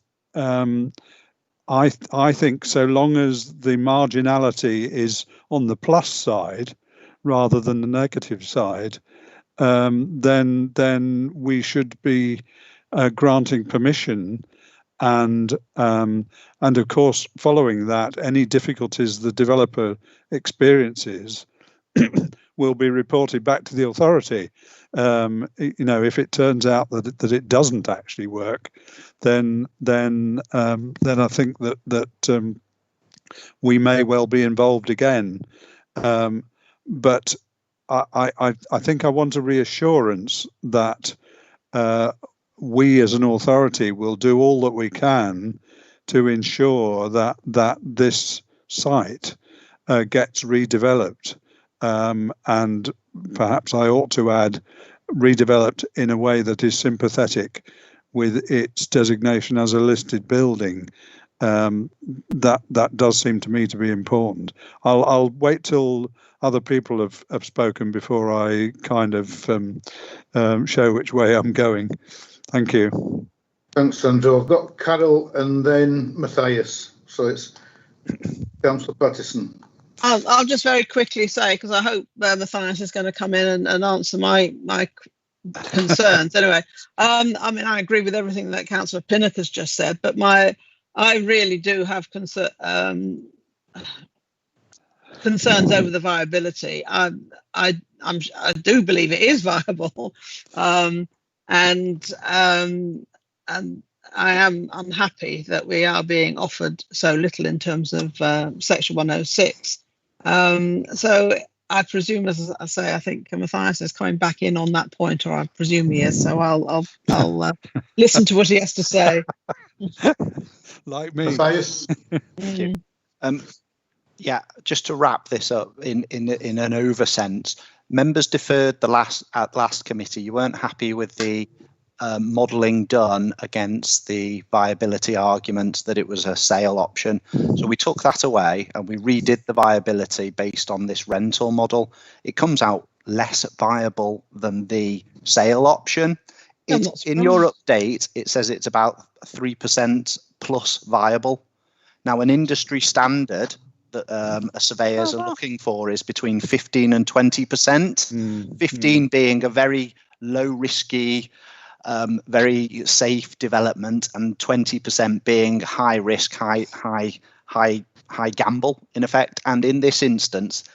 I think so long as the marginality is on the plus side rather than the negative side, then we should be granting permission. And of course, following that, any difficulties the developer experiences will be reported back to the authority. If it turns out that it doesn't actually work, then I think that we may well be involved again. But I think I want a reassurance that we as an authority will do all that we can to ensure that this site gets redeveloped, and perhaps I ought to add, redeveloped in a way that is sympathetic with its designation as a listed building. That does seem to me to be important. I'll wait till other people have spoken before I kind of show which way I'm going. Thank you. Thanks, Sandro. I've got Carol and then Matthias. So it's Councillor Pattison. I'll just very quickly say, because I hope Matthias is going to come in and answer my concerns. Anyway, I mean, I agree with everything that Councillor Pinnock has just said, but I really do have concerns over the viability. I do believe it is viable, and I'm unhappy that we are being offered so little in terms of Section 106. So I presume, as I say, I think Matthias is coming back in on that point, or I presume he is. So I'll listen to what he has to say. Like me. Matthias? Yeah, just to wrap this up in an over sense, members deferred at last committee. You weren't happy with the modelling done against the viability argument that it was a sale option. So we took that away and we redid the viability based on this rental model. It comes out less viable than the sale option. In your update, it says it's about 3% plus viable. Now, an industry standard that surveyors are looking for is between 15 and 20%, 15 being a very low risky, very safe development, and 20% being high risk, high gamble in effect. And in this instance,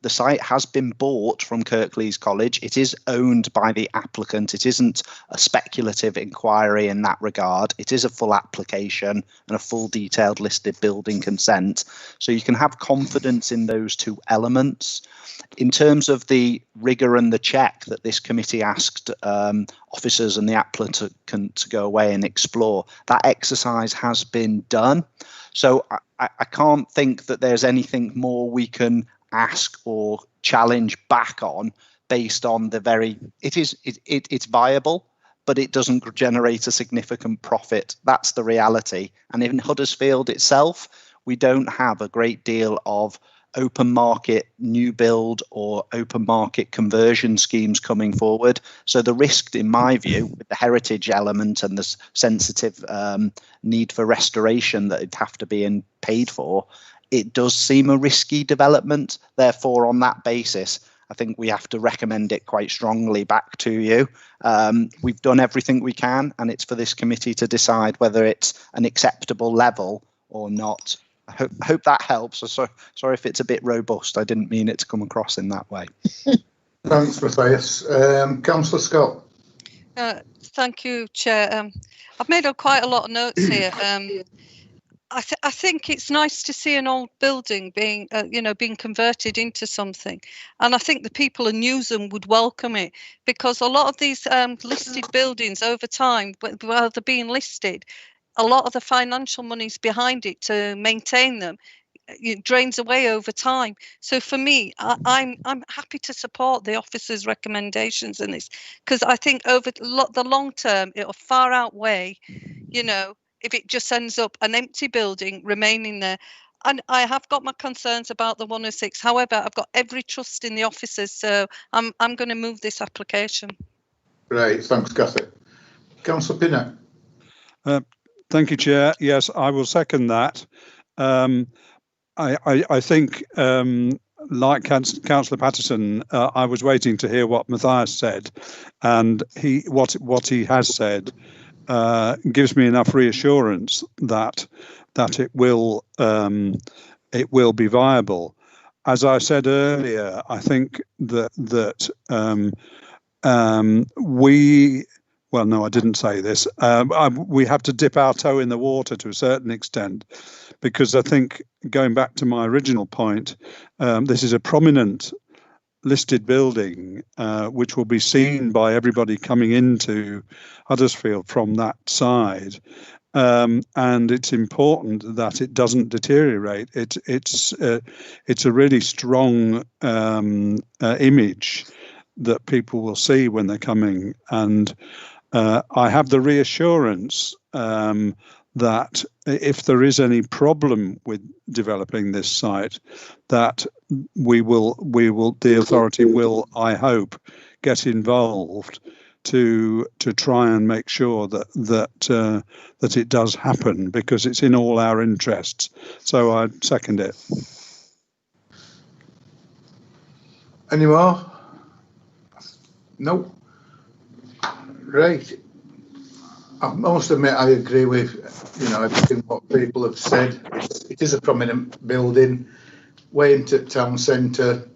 the site has been bought from Kirklees College. It is owned by the applicant. It isn't a speculative inquiry in that regard. It is a full application and a full detailed listed building consent. So you can have confidence in those two elements. In terms of the rigour and the check that this committee asked officers and the applicant to go away and explore, that exercise has been done. So I can't think that there's anything more we can ask or challenge back on based on the it's viable, but it doesn't generate a significant profit. That's the reality. And in Huddersfield itself, we don't have a great deal of open market new build or open market conversion schemes coming forward. So the risk, in my view, with the heritage element and the sensitive need for restoration that it'd have to be paid for, it does seem a risky development. Therefore, on that basis, I think we have to recommend it quite strongly back to you. We've done everything we can, and it's for this committee to decide whether it's an acceptable level or not. I hope that helps. Sorry if it's a bit robust. I didn't mean it to come across in that way. Thanks, Matthias. Councillor Scott. Thank you, Chair. I've made quite a lot of notes here. I think it's nice to see an old building being converted into something, and I think the people in Newsham would welcome it, because a lot of these listed buildings over time, while they're being listed, a lot of the financial money's behind it to maintain them. It drains away over time. So for me, I'm happy to support the officers' recommendations in this, because I think over the long term it'll far outweigh, if it just ends up an empty building remaining there. And I have got my concerns about the 106. However, I've got every trust in the officers, so I'm going to move this application. Right, thanks, Cathy. Councillor Pinnock. Thank you, Chair. Yes, I will second that. I think, like Councillor Patterson, I was waiting to hear what Matthias said, and what he has said gives me enough reassurance that it will be viable. As I said earlier, I think that well, no, I didn't say this. We have to dip our toe in the water to a certain extent, because I think, going back to my original point, this is a prominent listed building which will be seen by everybody coming into Huddersfield from that side, and it's important that it doesn't deteriorate. It's a really strong image that people will see when they're coming, and I have the reassurance that if there is any problem with developing this site, that the authority will, I hope, get involved to try and make sure that it does happen, because it's in all our interests. So I second it. Any more? No. Right. I must admit, I agree with everything what people have said. It is a prominent building, way into town centre.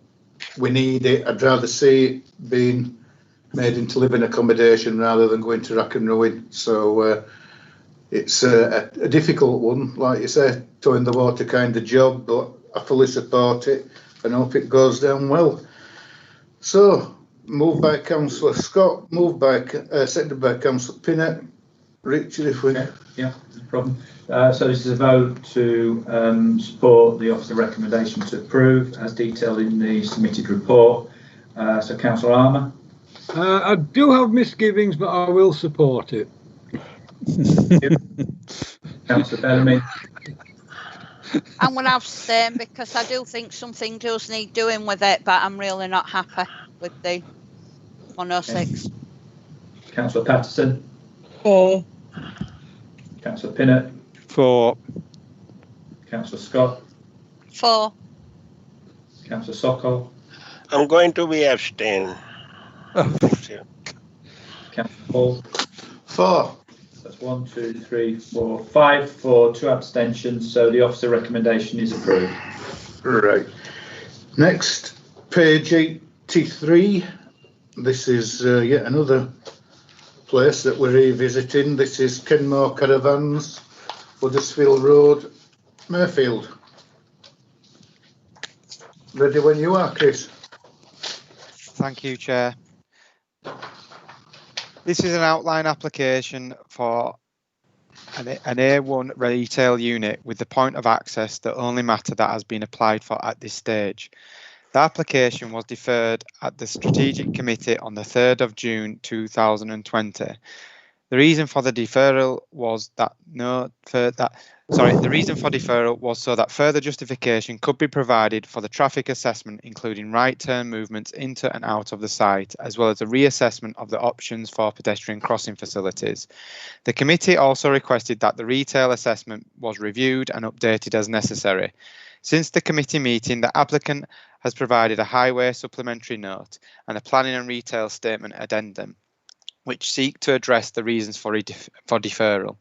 We need it. I'd rather see it being made into living accommodation rather than going to rack and ruin. So it's a difficult one, like you say, towing the water kind of job, but I fully support it and hope it goes down well. So, moved by Councillor Scott, seconded by Councillor Pinnett. Richard, if we... Yeah, no problem. So this is a vote to support the officer recommendation to approve as detailed in the submitted report. So Councillor Armour? I do have misgivings, but I will support it. Councillor Bellamy? I'm going to abstain because I do think something does need doing with it, but I'm really not happy with the 106. Okay. Councillor Patterson? 4. Councillor Pinnett? 4. Councillor Scott? 4. Councillor Sokol? I'm going to be abstain. Thank you. Councillor Hall? 4. That's 1, 2, 3, 4, 5 for 2 abstentions. So the officer recommendation is approved. Right. Next, page 83. This is yet another place that we're revisiting. This is Kenmore Caravans, Huddersfield Road, Mirfield. Ready when you are, Chris. Thank you, Chair. This is an outline application for an A1 retail unit with the point of access the only matter that has been applied for at this stage. The application was deferred at the Strategic Committee on the 3rd of June 2020. The reason for the deferral was so that further justification could be provided for the traffic assessment, including right turn movements into and out of the site, as well as a reassessment of the options for pedestrian crossing facilities. The committee also requested that the retail assessment was reviewed and updated as necessary. Since the committee meeting, the applicant has provided a highway supplementary note and a planning and retail statement addendum, which seek to address the reasons for deferral.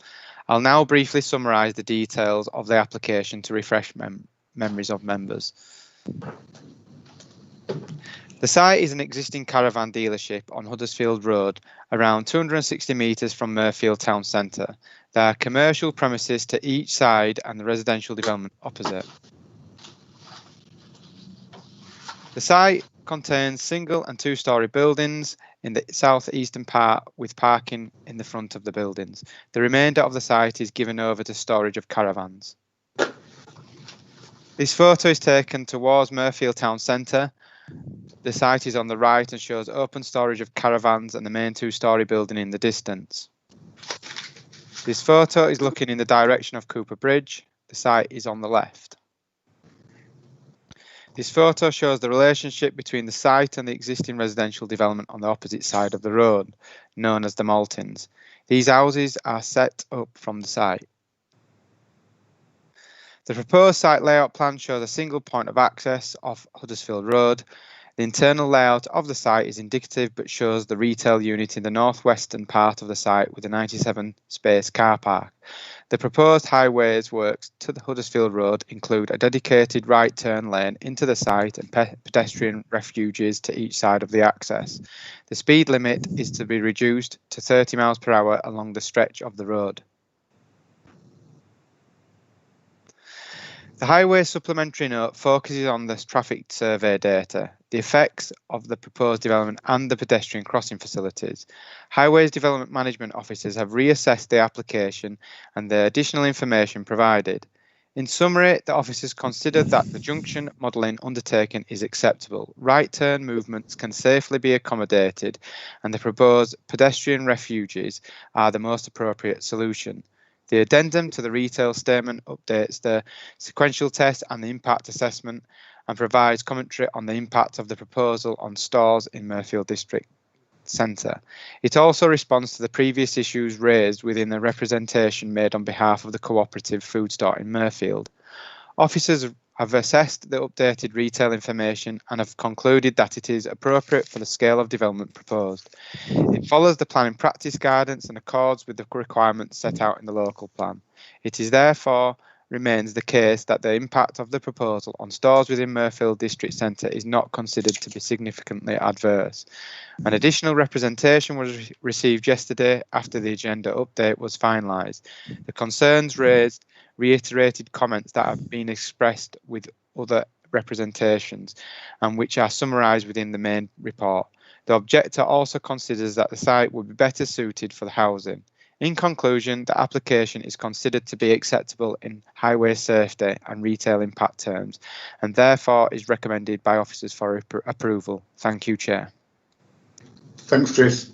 I'll now briefly summarise the details of the application to refresh memories of members. The site is an existing caravan dealership on Huddersfield Road, around 260 metres from Mirfield town centre. There are commercial premises to each side and the residential development opposite. The site contains single and 2-storey buildings in the southeastern part with parking in the front of the buildings. The remainder of the site is given over to storage of caravans. This photo is taken towards Mirfield town centre. The site is on the right and shows open storage of caravans and the main 2-storey building in the distance. This photo is looking in the direction of Cooper Bridge. The site is on the left. This photo shows the relationship between the site and the existing residential development on the opposite side of the road, known as the Maltins. These houses are set up from the site. The proposed site layout plan shows a single point of access off Huddersfield Road. The internal layout of the site is indicative but shows the retail unit in the northwestern part of the site with a 97-space car park. The proposed highways works to the Huddersfield Road include a dedicated right turn lane into the site and pedestrian refuges to each side of the access. The speed limit is to be reduced to 30 miles per hour along the stretch of the road. The highway supplementary note focuses on the traffic survey data, the effects of the proposed development and the pedestrian crossing facilities. Highways Development Management Officers have reassessed the application and the additional information provided. In summary, the officers considered that the junction modelling undertaken is acceptable. Right turn movements can safely be accommodated and the proposed pedestrian refuges are the most appropriate solution. The addendum to the retail statement updates the sequential test and the impact assessment and provides commentary on the impact of the proposal on stores in Mirfield District Centre. It also responds to the previous issues raised within the representation made on behalf of the cooperative food store in Mirfield. Officers have assessed the updated retail information and have concluded that it is appropriate for the scale of development proposed. It follows the planning practice guidance and accords with the requirements set out in the local plan. It is therefore remains the case that the impact of the proposal on stores within Mirfield District Centre is not considered to be significantly adverse. An additional representation was received yesterday after the agenda update was finalised. The concerns raised reiterated comments that have been expressed with other representations and which are summarised within the main report. The objector also considers that the site would be better suited for the housing. In conclusion, the application is considered to be acceptable in highway safety and retail impact terms, and therefore is recommended by officers for approval. Thank you, Chair. Thanks, Chris.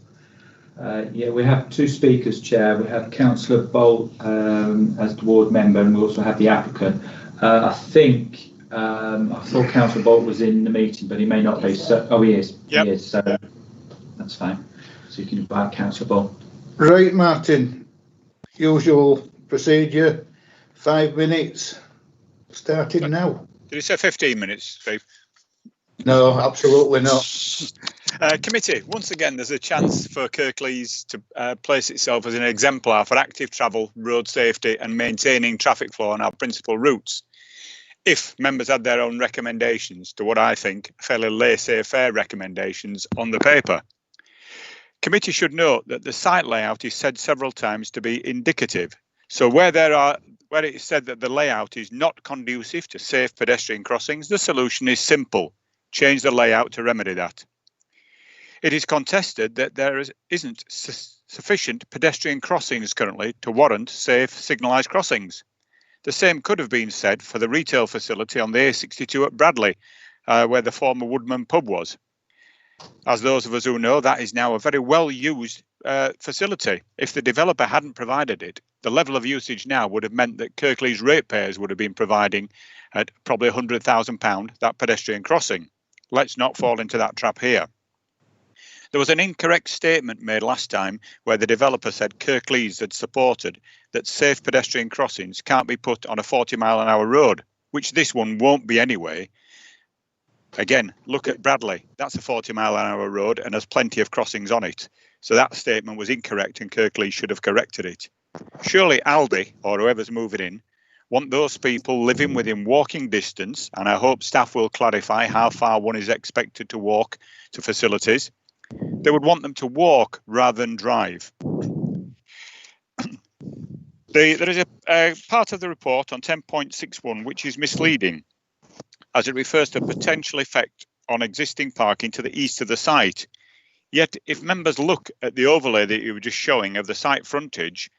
Yeah, we have two speakers, Chair. We have Councillor Bolt as the ward member, and we also have the applicant. I think I thought Councillor Bolt was in the meeting, but he may not be. So, oh, he is. Yep. He is. So that's fine. So you can invite Councillor Bolt. Right, Martin. Usual procedure. 5 minutes. Starting now. Did you say 15 minutes, Steve? No, absolutely not. Committee, once again, there's a chance for Kirklees to place itself as an exemplar for active travel, road safety and maintaining traffic flow on our principal routes. If members had their own recommendations to what I think fairly laissez-faire recommendations on the paper. Committee should note that the site layout is said several times to be indicative. So where it is said that the layout is not conducive to safe pedestrian crossings, the solution is simple. Change the layout to remedy that. It is contested that there isn't sufficient pedestrian crossings currently to warrant safe signalised crossings. The same could have been said for the retail facility on the A62 at Bradley, where the former Woodman pub was. As those of us who know, that is now a very well used facility. If the developer hadn't provided it, the level of usage now would have meant that Kirklees ratepayers would have been providing at probably £100,000 that pedestrian crossing. Let's not fall into that trap here. There was an incorrect statement made last time where the developer said Kirklees had supported that safe pedestrian crossings can't be put on a 40-mile-an-hour road, which this one won't be anyway. Again, look at Bradley. That's a 40-mile-an-hour road and there's plenty of crossings on it. So that statement was incorrect and Kirklees should have corrected it. Surely Aldi, or whoever's moving in, want those people living within walking distance, and I hope staff will clarify how far one is expected to walk to facilities. They would want them to walk rather than drive. There is a part of the report on 10.61 which is misleading, as it refers to potential effect on existing parking to the east of the site. Yet, if members look at the overlay that you were just showing of the site frontage,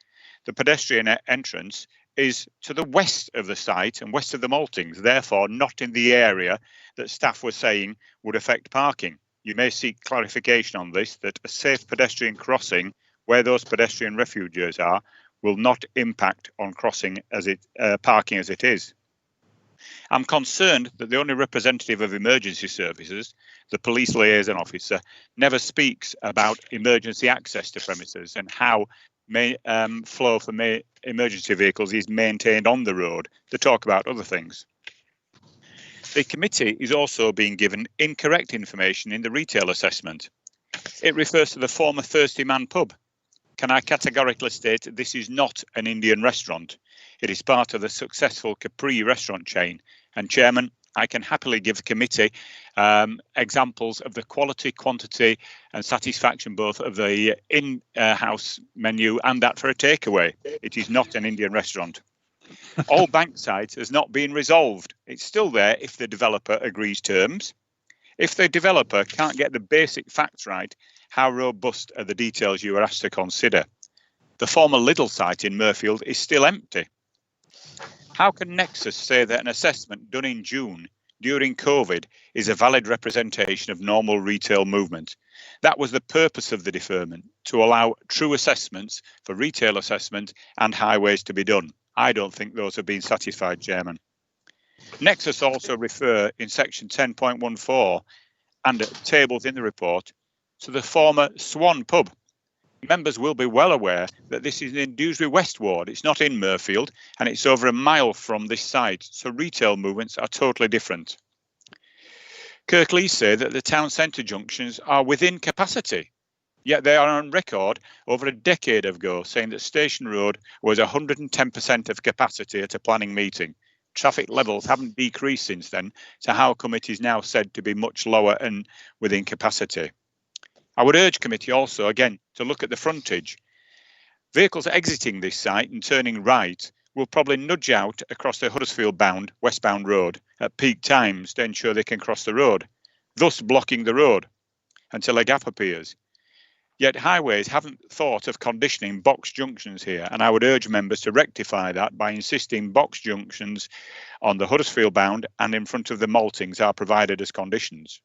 the pedestrian entrance is to the west of the site and west of the maltings, therefore not in the area that staff were saying would affect parking. You may seek clarification on this, that a safe pedestrian crossing where those pedestrian refuges are will not impact on crossing as parking as it is. I'm concerned that the only representative of emergency services, the police liaison officer, never speaks about emergency access to premises and how flow for emergency vehicles is maintained on the road. They talk about other things. The committee is also being given incorrect information in the retail assessment. It refers to the former Thirsty Man pub. Can I categorically state this is not an Indian restaurant? It is part of the successful Capri restaurant chain. And Chairman, I can happily give the committee examples of the quality, quantity and satisfaction both of the in-house menu and that for a takeaway. It is not an Indian restaurant. All Bankside has not been resolved. It's still there if the developer agrees terms. If the developer can't get the basic facts right, how robust are the details you are asked to consider? The former Lidl site in Mirfield is still empty. How can Nexus say that an assessment done in June during COVID is a valid representation of normal retail movement? That was the purpose of the deferment, to allow true assessments for retail assessment and highways to be done. I don't think those have been satisfied, Chairman. Nexus also refer in section 10.14 and tables in the report to the former Swan pub. Members will be well aware that this is in Dewsbury West Ward. It's not in Mirfield and it's over a mile from this site, so retail movements are totally different. Kirklees say that the town centre junctions are within capacity. Yet they are on record over a decade ago saying that Station Road was 110% of capacity at a planning meeting. Traffic levels haven't decreased since then, so how come it is now said to be much lower and within capacity? I would urge committee also, again, to look at the frontage. Vehicles exiting this site and turning right will probably nudge out across the Huddersfield bound westbound road at peak times to ensure they can cross the road, thus blocking the road until a gap appears. Yet highways haven't thought of conditioning box junctions here, and I would urge members to rectify that by insisting box junctions on the Huddersfield bound and in front of the maltings are provided as conditions.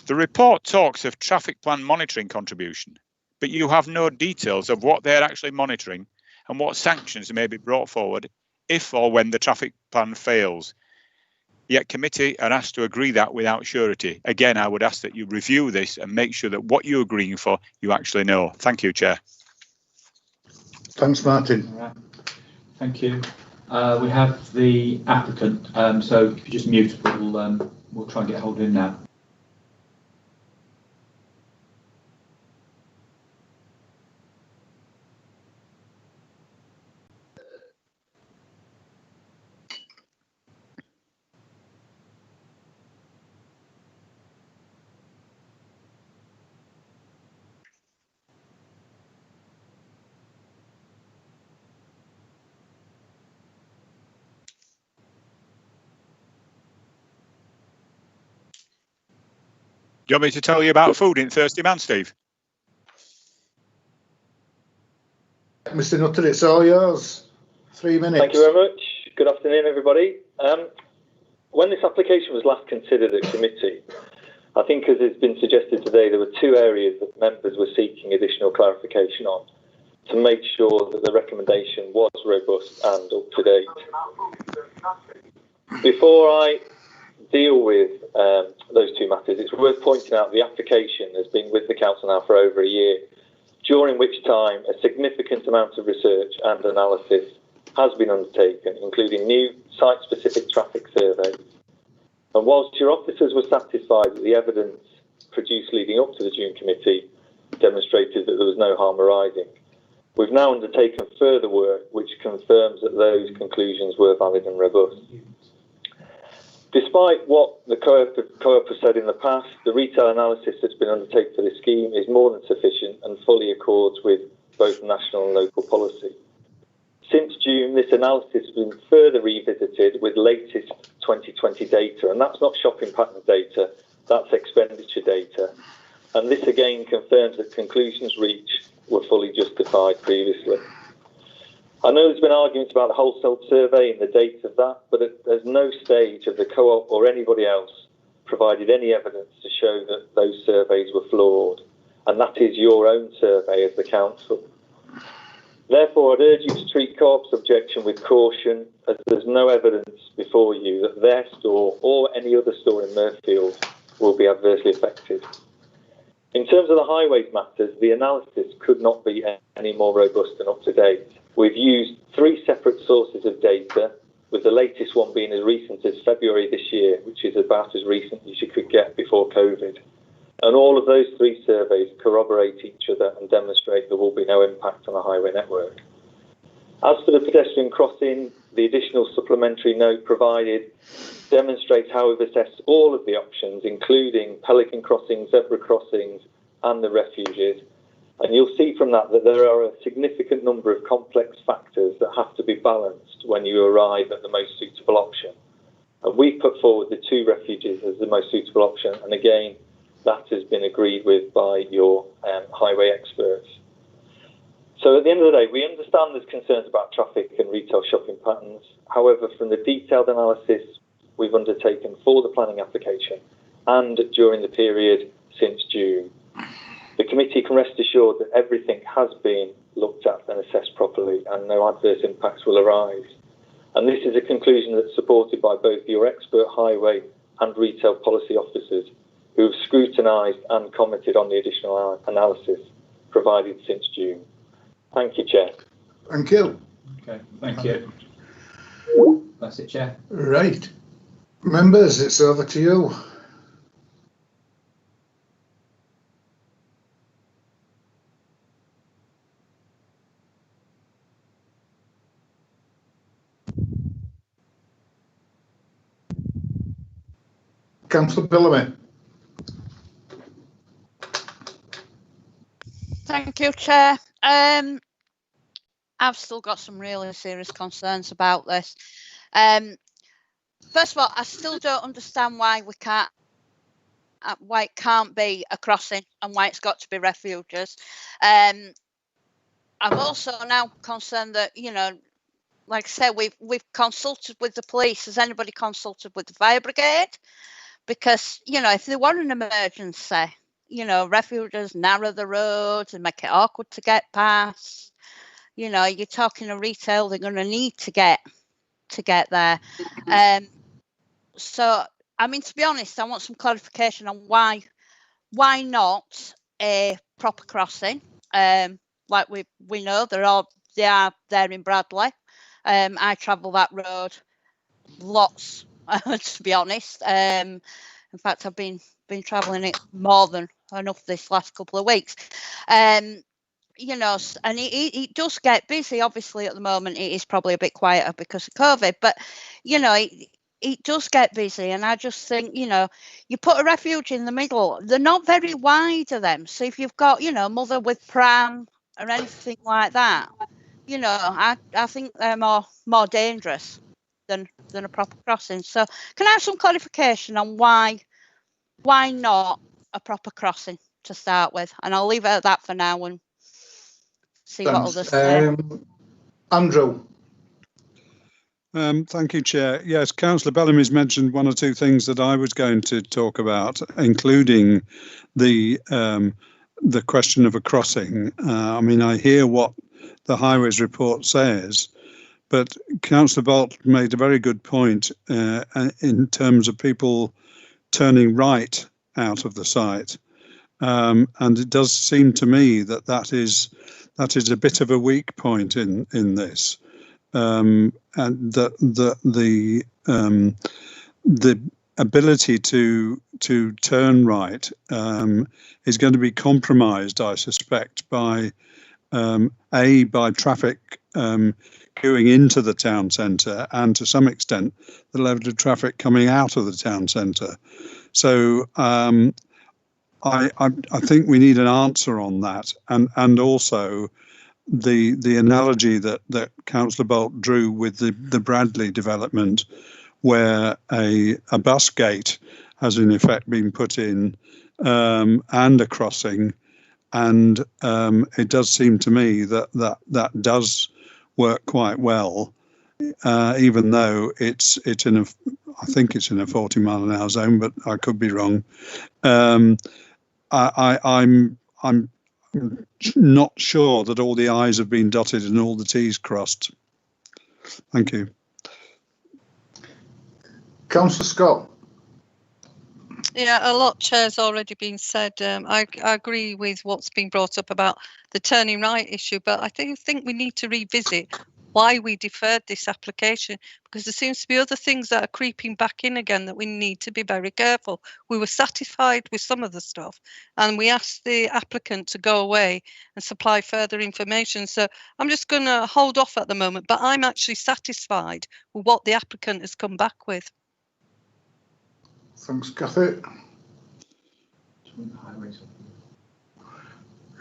The report talks of traffic plan monitoring contribution, but you have no details of what they're actually monitoring and what sanctions may be brought forward if or when the traffic plan fails. Yet committee are asked to agree that without surety. Again, I would ask that you review this and make sure that what you're agreeing for, you actually know. Thank you, Chair. Thanks, Martin. All right. Thank you. We have the applicant, so if you just mute, we'll try and get hold of him now. Do you want me to tell you about food in Thirsty Man, Steve? Mr. Nutter, it's all yours. 3 minutes. Thank you very much. Good afternoon, everybody. When this application was last considered at committee, I think as has been suggested today, there were 2 areas that members were seeking additional clarification on to make sure that the recommendation was robust and up to date. Before I deal with those 2 matters, it's worth pointing out the application has been with the council now for over a year, during which time a significant amount of research and analysis has been undertaken, including new site-specific traffic surveys. And whilst your officers were satisfied that the evidence produced leading up to the June committee demonstrated that there was no harm arising, we've now undertaken further work which confirms that those conclusions were valid and robust. Despite what the Co-op has said in the past, the retail analysis that's been undertaken for this scheme is more than sufficient and fully accords with both national and local policy. Since June, this analysis has been further revisited with latest 2020 data, and that's not shopping pattern data, that's expenditure data. And this again confirms that conclusions reached were fully justified previously. I know there's been arguments about the wholesale survey and the dates of that, but there's no stage of the Co-op or anybody else provided any evidence to show that those surveys were flawed, and that is your own survey as the council. Therefore, I'd urge you to treat Co-op's objection with caution, as there's no evidence before you that their store or any other store in Mirfield will be adversely affected. In terms of the highways matters, the analysis could not be any more robust and up to date. We've used 3 separate sources of data, with the latest one being as recent as February this year, which is about as recent as you could get before COVID. And all of those 3 surveys corroborate each other and demonstrate there will be no impact on the highway network. As for the pedestrian crossing, the additional supplementary note provided demonstrates how we've assessed all of the options, including pelican crossings, zebra crossings, and the refuges. And you'll see from that that there are a significant number of complex factors that have to be balanced when you arrive at the most suitable option. And we put forward the 2 refuges as the most suitable option. And again, that has been agreed with by your highway experts. So at the end of the day, we understand there's concerns about traffic and retail shopping patterns. However, from the detailed analysis we've undertaken for the planning application and during the period since June, the committee can rest assured that everything has been looked at and assessed properly and no adverse impacts will arise. And this is a conclusion that's supported by both your expert highway and retail policy officers who have scrutinised and commented on the additional analysis provided since June. Thank you, Chair. Thank you. Okay, thank you. That's it, Chair. Right. Members, it's over to you. Councillor Bellamy. Thank you, Chair. I've still got some really serious concerns about this. First of all, I still don't understand why it can't be a crossing and why it's got to be refuges. I'm also now concerned that, you know, like I said, we've consulted with the police. Has anybody consulted with the fire brigade? Because, you know, if there were an emergency, you know, refuges narrow the roads and make it awkward to get past. You know, you're talking a retail, they're going to need to get there. So, I mean, to be honest, I want some clarification on why not a proper crossing. Like we know they are there in Bradley. I travel that road lots, to be honest. In fact, I've been travelling it more than enough this last couple of weeks. You know, and it does get busy. Obviously, at the moment, it is probably a bit quieter because of COVID, but, you know, it does get busy. And I just think, you know, you put a refuge in the middle, they're not very wide, are them? So if you've got, you know, mother with pram or anything like that, you know, I think they're more dangerous than a proper crossing. So can I have some clarification on why not a proper crossing to start with? And I'll leave it at that for now and see what others say. Andrew. Thank you, Chair. Yes, Councillor Bellamy's mentioned one or two things that I was going to talk about, including the question of a crossing. I mean, I hear what the Highways report says, but Councillor Bolt made a very good point in terms of people turning right out of the site, and it does seem to me that is a bit of a weak point in this. And the ability to turn right is going to be compromised, I suspect, by traffic going into the town centre, and to some extent the level of traffic coming out of the town centre. So I think we need an answer on that, and also the analogy that Councillor Bolt drew with the Bradley development, where a bus gate has in effect been put in, and a crossing, and it does seem to me that does work quite well, even though it's in a, I think it's in a 40-mile-an-hour zone, but I could be wrong. I'm not sure that all the I's have been dotted and all the T's crossed. Thank you. Councillor Scott. Yeah, a lot, Chair's already been said. I agree with what's been brought up about the turning right issue, but I think we need to revisit why we deferred this application, because there seems to be other things that are creeping back in again that we need to be very careful. We were satisfied with some of the stuff, and we asked the applicant to go away and supply further information. So I'm just going to hold off at the moment, but I'm actually satisfied with what the applicant has come back with. Thanks, Cathy.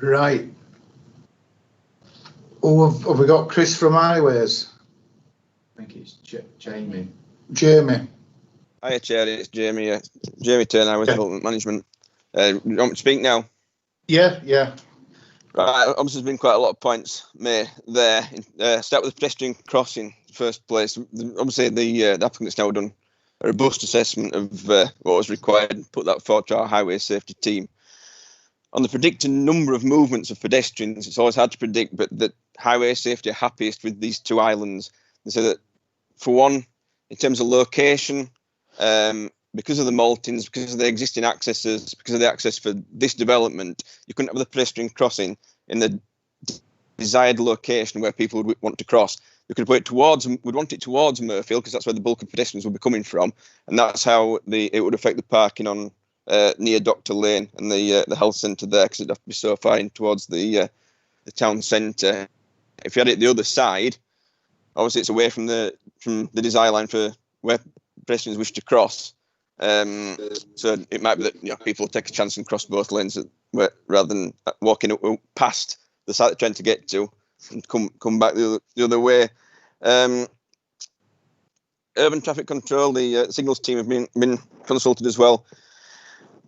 Right. Oh, have we got Chris from Highways? I think it's Jamie. Jamie. Hiya, Chair, it's Jamie. Jamie Turner, Highways Development Management. You want me to speak now? Yeah. Right, obviously there's been quite a lot of points made there. Start with the pedestrian crossing first place. Obviously the applicant's now done a robust assessment of what was required and put that forward to our highway safety team. On the predicted number of movements of pedestrians, it's always hard to predict, but that highway safety are happiest with these two islands. They say that, for one, in terms of location, because of the maltings, because of the existing accesses, because of the access for this development, you couldn't have the pedestrian crossing in the desired location where people would want to cross. We could put it towards, we'd want it towards Mirfield, because that's where the bulk of pedestrians would be coming from, and that's how it would affect the parking on near Doctor Lane and the health centre there, because it'd have to be so far in towards the town centre. If you had it the other side, obviously it's away from the desire line for where pedestrians wish to cross. So it might be that people will take a chance and cross both lanes rather than walking past the site they're trying to get to and come back the other way. Urban traffic control, the signals team have been consulted as well.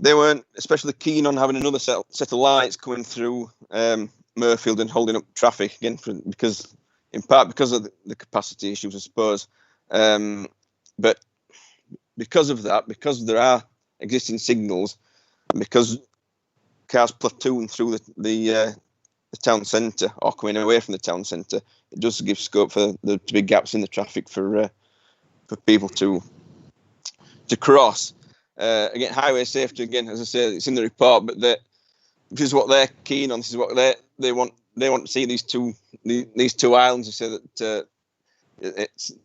They weren't especially keen on having another set of lights coming through Mirfield and holding up traffic again, in part because of the capacity issues, I suppose. But because of that, because there are existing signals, and because cars platoon through the town centre or coming away from the town centre, it does give scope for there to be gaps in the traffic for people to cross. Again, highway safety, again, as I say, it's in the report, but this is what they're keen on. This is what they want. They want to see these two islands. They say that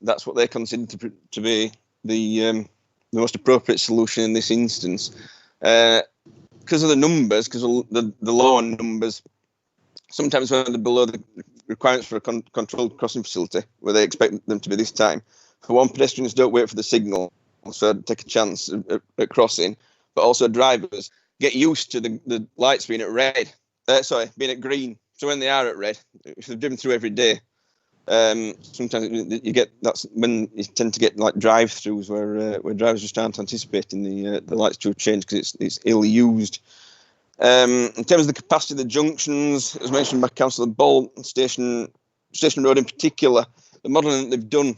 that's what they consider to be the most appropriate solution in this instance. Because of the numbers, because of the lower numbers, sometimes when they're below the requirements for a controlled crossing facility, where they expect them to be this time, for one, pedestrians don't wait for the signal, so take a chance at crossing, but also drivers get used to the lights being at red, being at green. So when they are at red, if they've driven through every day, sometimes that's when you tend to get like drive-throughs where drivers just aren't anticipating the lights to change because it's ill used. In terms of the capacity of the junctions, as mentioned by Councillor Bolt, Station Road in particular, the modelling that they've done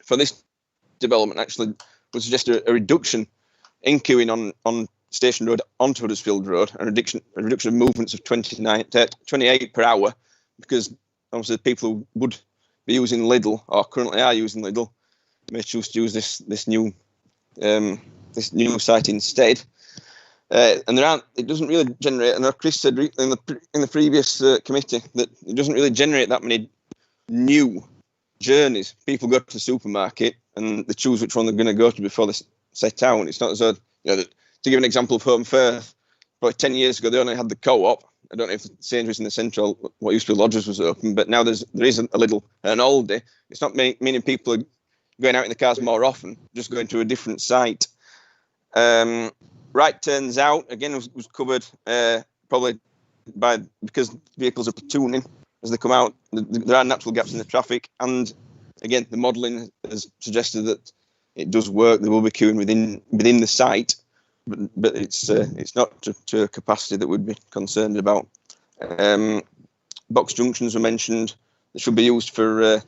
for this development actually would suggest a reduction in queuing on Station Road onto Huddersfield Road, a reduction of movements of 28 per hour, because obviously the people who would be using Lidl or currently are using Lidl may choose to use this new site instead. And it doesn't really generate. I know Chris said in the previous committee that it doesn't really generate that many new journeys. People go to the supermarket and they choose which one they're going to go to before they set out. It's not as though, to give an example of Home Firth, probably 10 years ago they only had the Co-op. I don't know if Sainsbury's in the central, what used to be Lodgers, was open, but now there is a little an Aldi. It's not meaning people are going out in the cars more often, just going to a different site. Right turns out again was covered probably because vehicles are platooning as they come out. There are natural gaps in the traffic, and again the modelling has suggested that it does work. There will be queuing within the site, but it's not to a capacity that we'd be concerned about. Box junctions were mentioned. They should be used for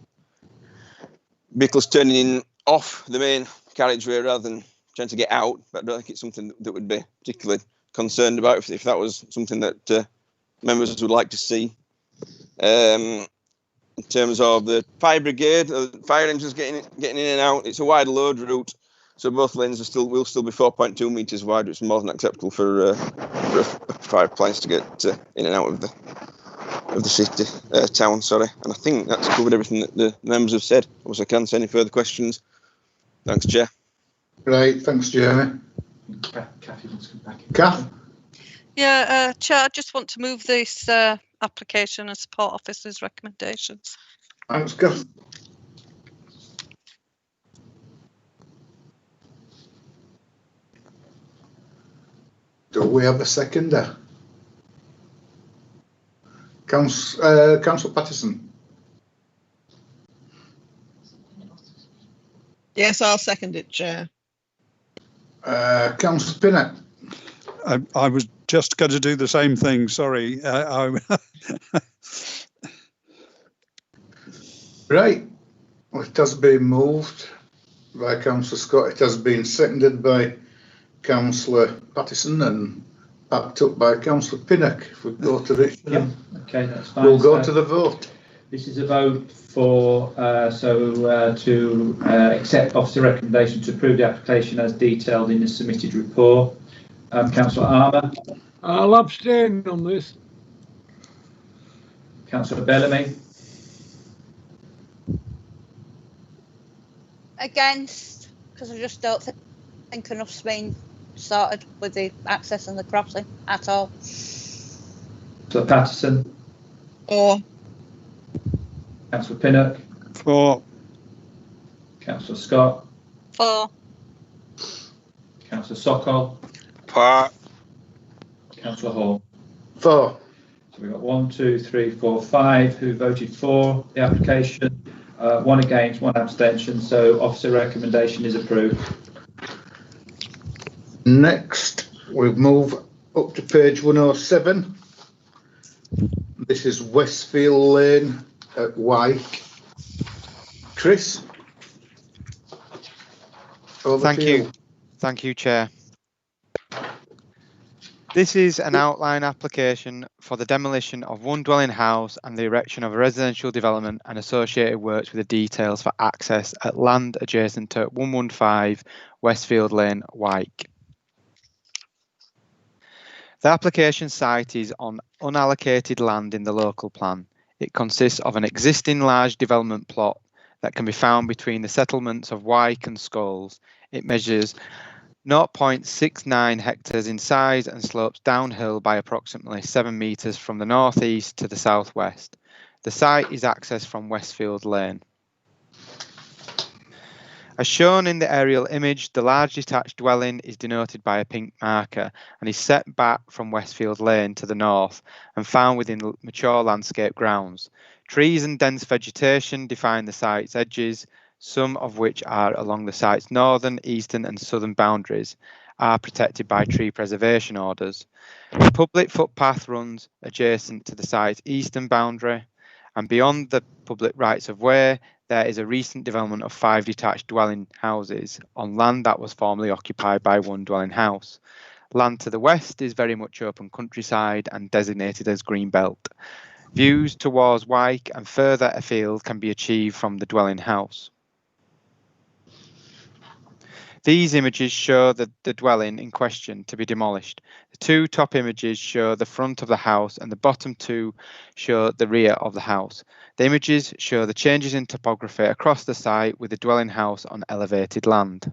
vehicles turning in off the main carriageway rather than trying to get out. But I don't think it's something that would be particularly concerned about if that was something that members would like to see. In terms of the fire brigade, fire engines getting in and out, it's a wide load route, so both lanes will still be 4.2 metres wide, which is more than acceptable for a fire appliance to get in and out of the city town. Sorry, and I think that's covered everything that the members have said. Also, I can't say any further questions. Thanks, Chair. Right, thanks, Jeremy. Kathy wants to come back. Kath? Yeah, Chair, I just want to move this application and support officers' recommendations. Thanks, Kath. Do we have a seconder? Councillor Patterson. Yes, I'll second it, Chair. Councillor Pinnock. I was just going to do the same thing. Sorry. Right. Well, it has been moved by Councillor Scott. It has been seconded by Councillor Pattison and backed up by Councillor Pinnock. If we go to the, Yep. Okay, that's fine. We'll go to the vote. This is a vote for to accept officer recommendation to approve the application as detailed in the submitted report. Councillor Armour. I'll abstain on this. Councillor Bellamy. Against, because I just don't think enough's been sorted with the access and the crossing at all. Councillor Patterson. For. Councillor Pinnock. For. Councillor Scott. For. Councillor Sokol, For. Councillor Hall. For. So we've got 1, 2, 3, 4, 5 who voted for the application, 1 against, 1 abstention. So officer recommendation is approved. Next, we move up to page 107. This is Westfield Lane at Wyke. Chris? Thank you. Thank you, Chair. This is an outline application for the demolition of one dwelling house and the erection of a residential development and associated works with the details for access at land adjacent to 115 Westfield Lane, Wyke. The application site is on unallocated land in the local plan. It consists of an existing large development plot that can be found between the settlements of Wyke and Scholes. It measures 0.69 hectares in size and slopes downhill by approximately 7 metres from the northeast to the southwest. The site is accessed from Westfield Lane. As shown in the aerial image, the large detached dwelling is denoted by a pink marker and is set back from Westfield Lane to the north and found within mature landscape grounds. Trees and dense vegetation define the site's edges, some of which are along the site's northern, eastern and southern boundaries, are protected by tree preservation orders. The public footpath runs adjacent to the site's eastern boundary, and beyond the public rights of way, there is a recent development of 5 detached dwelling houses on land that was formerly occupied by 1 dwelling house. Land to the west is very much open countryside and designated as green belt. Views towards Wyke and further afield can be achieved from the dwelling house. These images show the dwelling in question to be demolished. The 2 top images show the front of the house and the bottom 2 show the rear of the house. The images show the changes in topography across the site with the dwelling house on elevated land.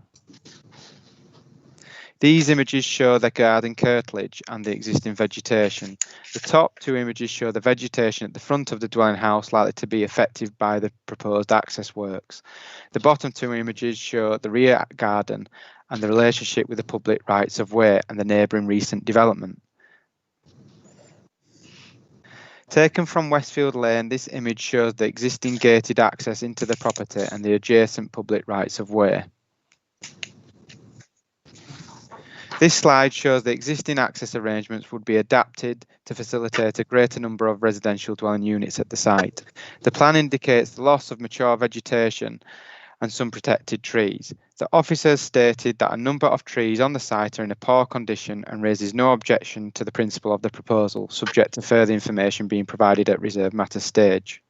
These images show the garden curtilage and the existing vegetation. The top 2 images show the vegetation at the front of the dwelling house likely to be affected by the proposed access works. The bottom 2 images show the rear garden and the relationship with the public rights of way and the neighbouring recent development. Taken from Westfield Lane, this image shows the existing gated access into the property and the adjacent public rights of way. This slide shows the existing access arrangements would be adapted to facilitate a greater number of residential dwelling units at the site. The plan indicates the loss of mature vegetation and some protected trees. The officers stated that a number of trees on the site are in a poor condition and raises no objection to the principle of the proposal, subject to further information being provided at reserved matter stage.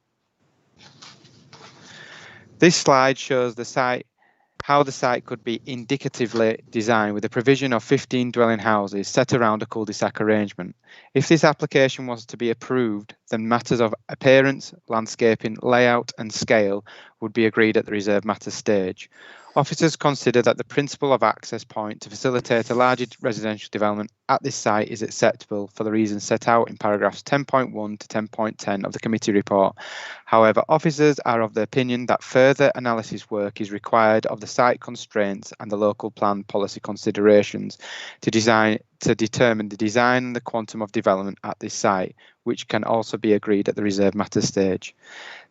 This slide shows the site, how the site could be indicatively designed with the provision of 15 dwelling houses set around a cul-de-sac arrangement. If this application was to be approved, then matters of appearance, landscaping, layout and scale would be agreed at the reserved matters stage. Officers consider that the principle of access point to facilitate a larger residential development at this site is acceptable for the reasons set out in paragraphs 10.1 to 10.10 of the committee report. However, officers are of the opinion that further analysis work is required of the site constraints and the local plan policy considerations to determine the design and the quantum of development at this site, which can also be agreed at the reserved matters stage.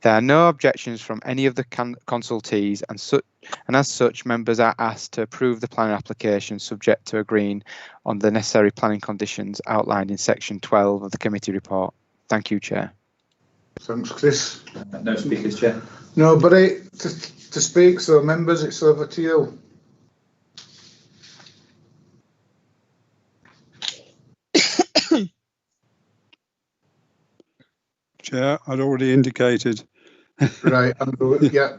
There are no objections from any of the consultees, and as such, members are asked to approve the planning application subject to agreeing on the necessary planning conditions outlined in section 12 of the committee report. Thank you, Chair. Thanks, Chris. No speakers, Chair. Nobody to speak, so members, it's over to you. Chair, I'd already indicated. Right, Andrew, yeah.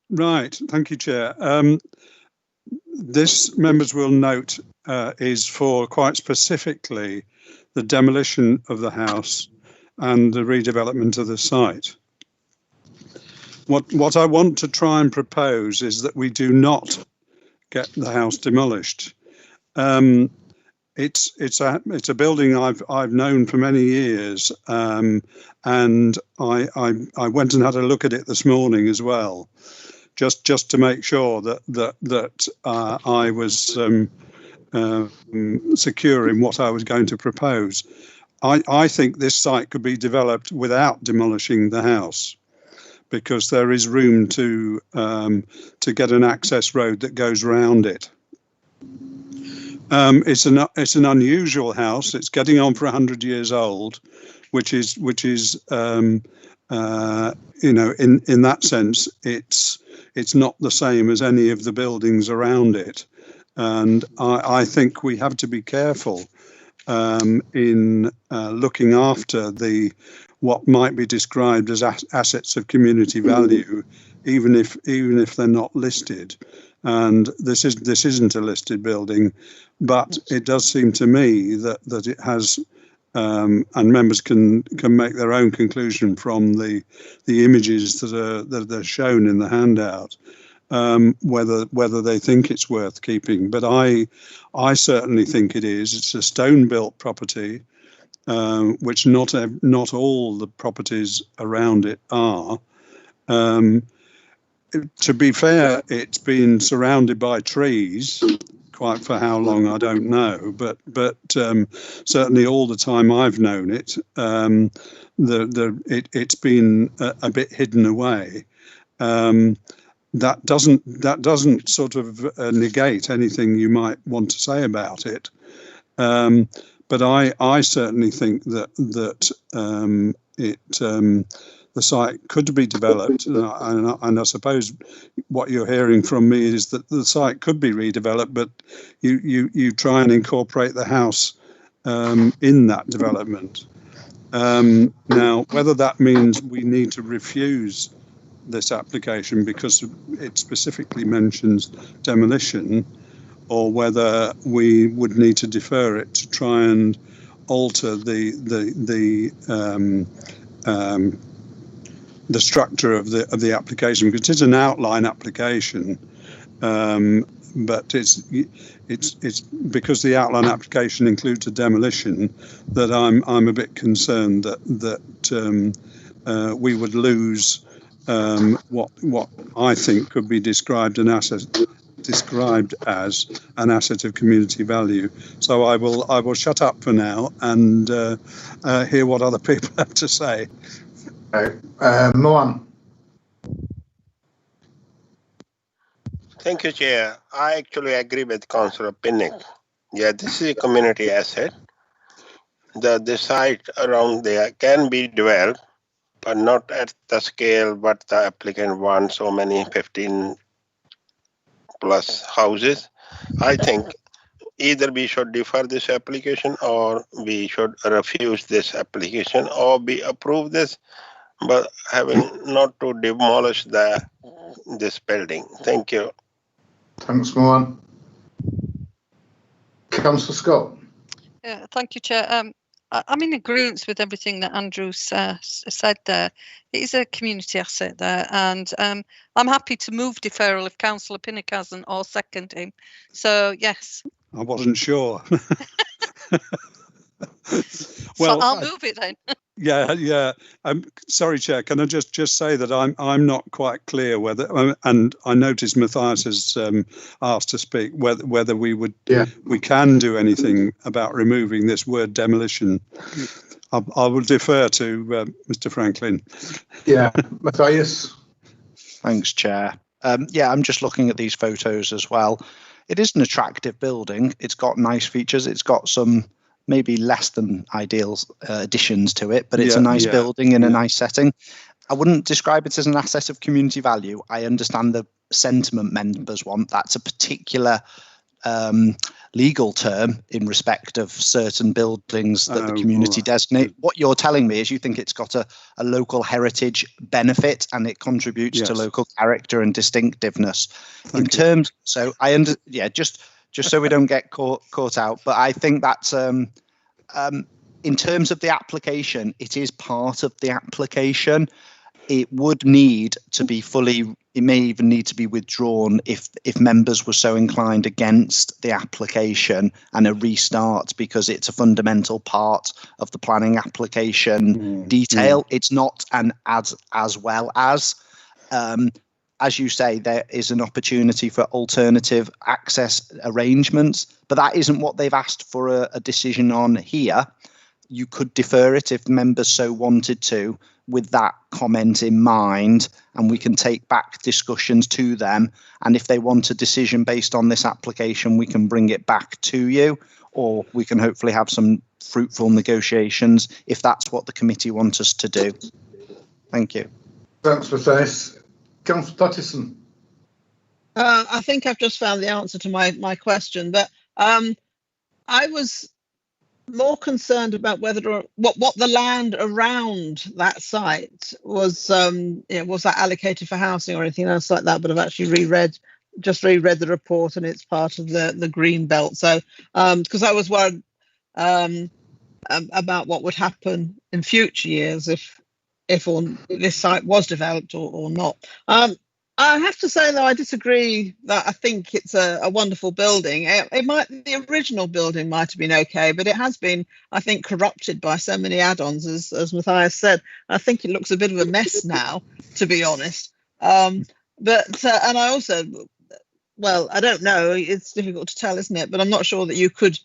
Right, thank you, Chair. This, members will note, is for quite specifically the demolition of the house and the redevelopment of the site. What I want to try and propose is that we do not get the house demolished. It's a building I've known for many years, and I went and had a look at it this morning as well. just to make sure that I was secure in what I was going to propose. I think this site could be developed without demolishing the house, because there is room to get an access road that goes round it. It's an unusual house. It's getting on for 100 years old, which is in that sense it's not the same as any of the buildings around it, and I think we have to be careful in looking after what might be described as assets of community value, even if they're not listed. And this isn't a listed building, but it does seem to me that it has, and members can make their own conclusion from the images that are shown in the handout, whether they think it's worth keeping. But I certainly think it is. It's a stone-built property, which not all the properties around it are. To be fair, it's been surrounded by trees, quite for how long I don't know, but certainly all the time I've known it, it's been a bit hidden away. That doesn't sort of negate anything you might want to say about it, but I certainly think that the site could be developed, and I suppose what you're hearing from me is that the site could be redeveloped, but you try and incorporate the house in that development. Now, whether that means we need to refuse this application because it specifically mentions demolition, or whether we would need to defer it to try and alter the structure of the application, because it's an outline application, but it's because the outline application includes a demolition that I'm a bit concerned that we would lose what I think could be described as an asset of community value. So I will shut up for now and hear what other people have to say. Mohan. Thank you, Chair. I actually agree with Councillor Pinnick. Yeah, this is a community asset. The site around there can be developed, but not at the scale what the applicant wants, so many 15 plus houses. I think either we should defer this application, or we should refuse this application, or we approve this, but having not to demolish this building. Thank you. Thanks, Mohan. Councillor Scott. Yeah, thank you, Chair. I'm in agreement with everything that Andrew said there. It is a community asset there, and I'm happy to move deferral if Councillor Pinnock hasn't, or second him. So, yes. I wasn't sure. Well, so I'll move it then. Yeah. Sorry, Chair. Can I just say that I'm not quite clear whether, and I noticed Matthias has asked to speak, whether we can do anything about removing this word demolition. I will defer to Mr. Franklin. Yeah, Matthias. Thanks, Chair. Yeah, I'm just looking at these photos as well. It is an attractive building. It's got nice features. It's got some maybe less than ideal additions to it, but it's a nice building in a nice setting. I wouldn't describe it as an asset of community value. I understand the sentiment members want. That's a particular legal term in respect of certain buildings that the community designate. What you're telling me is you think it's got a local heritage benefit and it contributes to local character and distinctiveness. So just so we don't get caught out, but I think that's in terms of the application, it is part of the application. It would need to be it may even need to be withdrawn if members were so inclined against the application and a restart, because it's a fundamental part of the planning application detail. It's not an as well as. as you say, there is an opportunity for alternative access arrangements, but that isn't what they've asked for a decision on here. You could defer it if members so wanted to, with that comment in mind, and we can take back discussions to them. And if they want a decision based on this application, we can bring it back to you, or we can hopefully have some fruitful negotiations if that's what the committee wants us to do. Thank you. Thanks, Matthias. Councillor Pattison. I think I've just found the answer to my question, but I was more concerned about whether what the land around that site was was that allocated for housing or anything else like that. But I've actually reread the report, and it's part of the green belt. So because I was worried about what would happen in future years if this site was developed or not. I have to say, though, I disagree that I think it's a wonderful building. The original building might have been okay, but it has been, I think, corrupted by so many add-ons, as Matthias said. I think it looks a bit of a mess now, to be honest. And I also, well, I don't know. It's difficult to tell, isn't it? But I'm not sure that you could,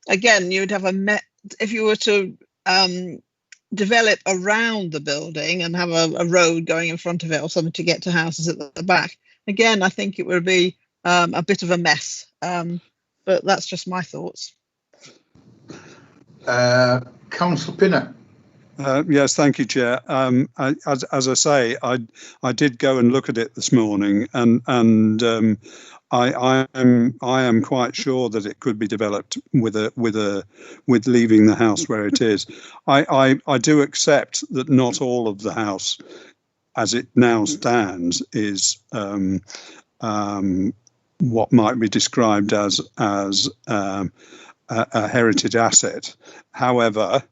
again, you'd have if you were to develop around the building and have a road going in front of it or something to get to houses at the back. Again, I think it would be a bit of a mess, but that's just my thoughts. Councillor Pinner. Yes, thank you, Chair. As I say, I did go and look at it this morning, and I am quite sure that it could be developed with leaving the house where it is. I do accept that not all of the house, as it now stands, is what might be described as a heritage asset. However,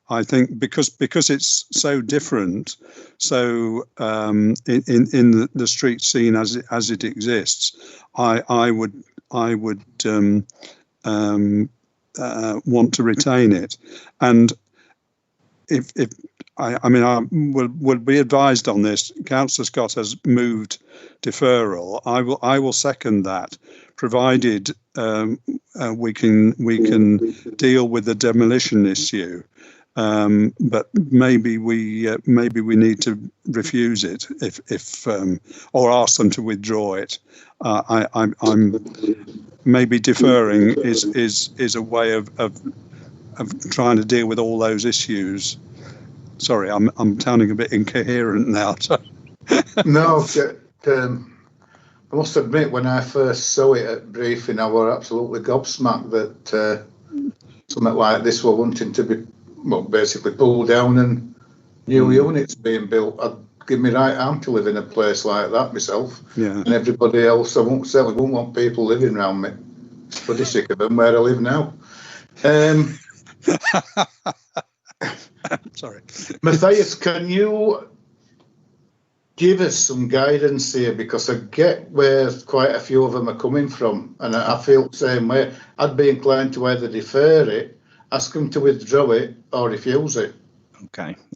I think because it's so different, so in the street scene as it exists, I would want to retain it. And if I would be advised on this. Councillor Scott has moved deferral. I will second that, provided we can deal with the demolition issue. But maybe we need to refuse it if or ask them to withdraw it. I'm maybe deferring is a way of trying to deal with all those issues. Sorry, I'm sounding a bit incoherent now. So. No, I must admit, when I first saw it at briefing, I was absolutely gobsmacked that something like this were wanting to be, well, basically pulled down and new units being built. I'd give me right arm to live in a place like that myself. Yeah. And everybody else, I certainly won't want people living around me. It's pretty sick of them where I live now. Sorry. Matthias, can you give us some guidance here? Because I get where quite a few of them are coming from, and I feel the same way. I'd be inclined to either defer it, ask them to withdraw it, or refuse it.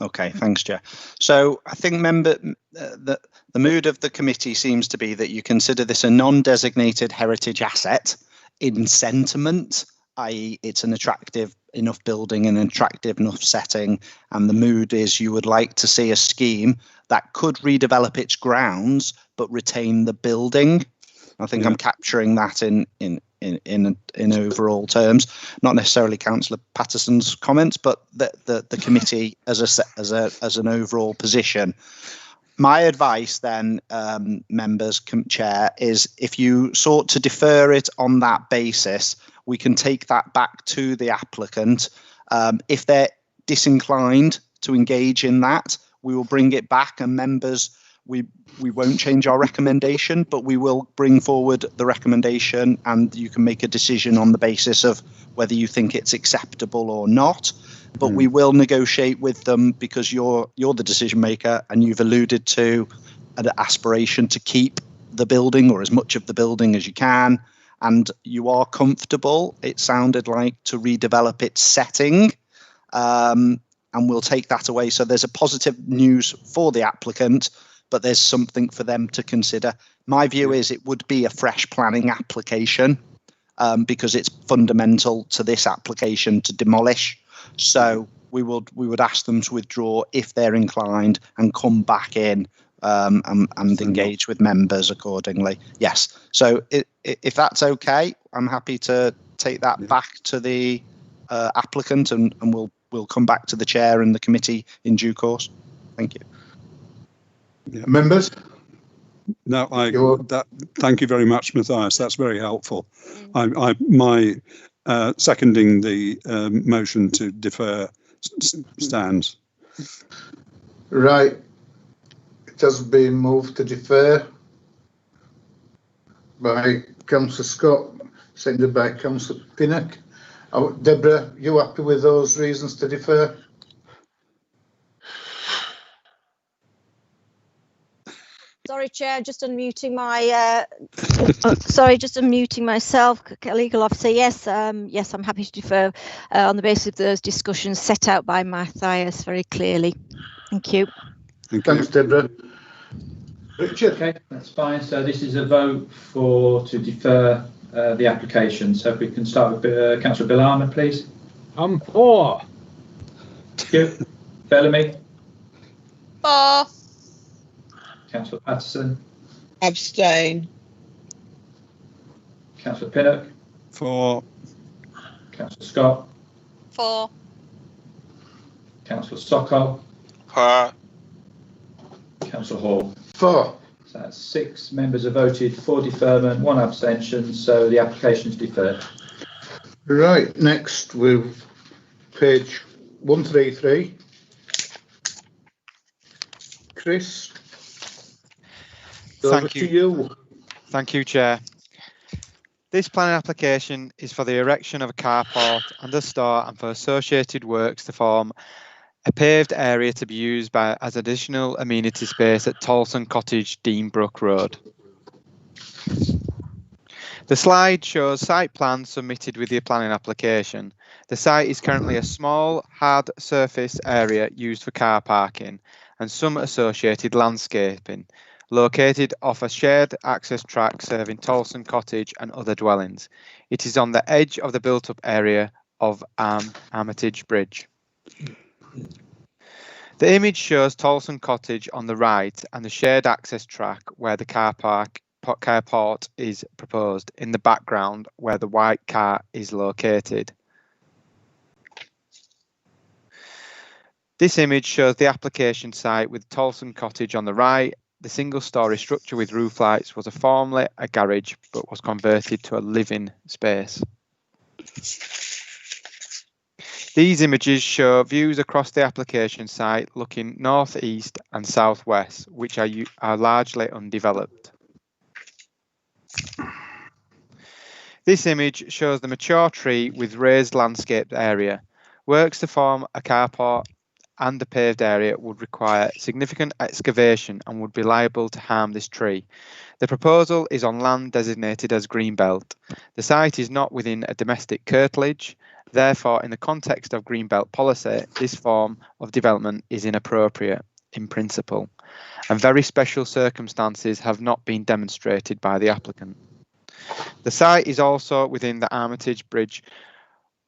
Okay, thanks, Chair. So I think, the mood of the committee seems to be that you consider this a non-designated heritage asset in sentiment, i.e. it's an attractive enough building and an attractive enough setting, and the mood is you would like to see a scheme that could redevelop its grounds but retain the building. I think I'm capturing that in overall terms, not necessarily Councillor Patterson's comments, but the committee as an overall position. My advice then, members, Chair, is if you sought to defer it on that basis, we can take that back to the applicant. If they're disinclined to engage in that, we will bring it back, and members, we won't change our recommendation, but we will bring forward the recommendation, and you can make a decision on the basis of whether you think it's acceptable or not. But we will negotiate with them, because you're the decision maker, and you've alluded to an aspiration to keep the building, or as much of the building as you can, and you are comfortable, it sounded like, to redevelop its setting, and we'll take that away. So there's a positive news for the applicant, but there's something for them to consider. My view is it would be a fresh planning application because it's fundamental to this application to demolish. So we would ask them to withdraw if they're inclined and come back in and engage with members accordingly. Yes. So if that's okay, I'm happy to take that back to the applicant, and we'll come back to the chair and the committee in due course. Thank you. Yeah. Members? No, thank you very much, Matthias. That's very helpful. My seconding the motion to defer stands. Right. It has been moved to defer by Councillor Scott, seconded by Councillor Pinnock. Deborah, you happy with those reasons to defer? Sorry, Chair, just unmuting my. Sorry, just unmuting myself. Legal officer, yes, yes, I'm happy to defer on the basis of those discussions set out by Matthias very clearly. Thank you. Thanks, Deborah. Richard. Okay, that's fine. So this is a vote to defer the application. So if we can start with Councillor Bill Armour, please. I'm for. Thank you. Bellamy. For. Councillor Patterson. Abstain. Councillor Pinnock. For. Councillor Scott. For. Councillor Sokol. For. Councillor Hall. For. So that's 6 members have voted for deferment, 1 abstention, so the application is deferred. Right, next with page 133. Chris. Thank you. To you. Thank you, Chair. This planning application is for the erection of a carport and a store and for associated works to form a paved area to be used as additional amenity space at Tolson Cottage, Deanbrook Road. The slide shows site plans submitted with the planning application. The site is currently a small, hard surface area used for car parking and some associated landscaping, located off a shared access track serving Tolson Cottage and other dwellings. It is on the edge of the built-up area of Armitage Bridge. The image shows Tolson Cottage on the right and the shared access track where the carport is proposed in the background where the white car is located. This image shows the application site with Tolson Cottage on the right. The single-storey structure with roof lights was formerly a garage but was converted to a living space. These images show views across the application site looking northeast and southwest, which are largely undeveloped. This image shows the mature tree with raised landscaped area. Works to form a carport and the paved area would require significant excavation and would be liable to harm this tree. The proposal is on land designated as Greenbelt. The site is not within a domestic curtilage. Therefore, in the context of Greenbelt policy, this form of development is inappropriate in principle, and very special circumstances have not been demonstrated by the applicant. The site is also within the Armitage Bridge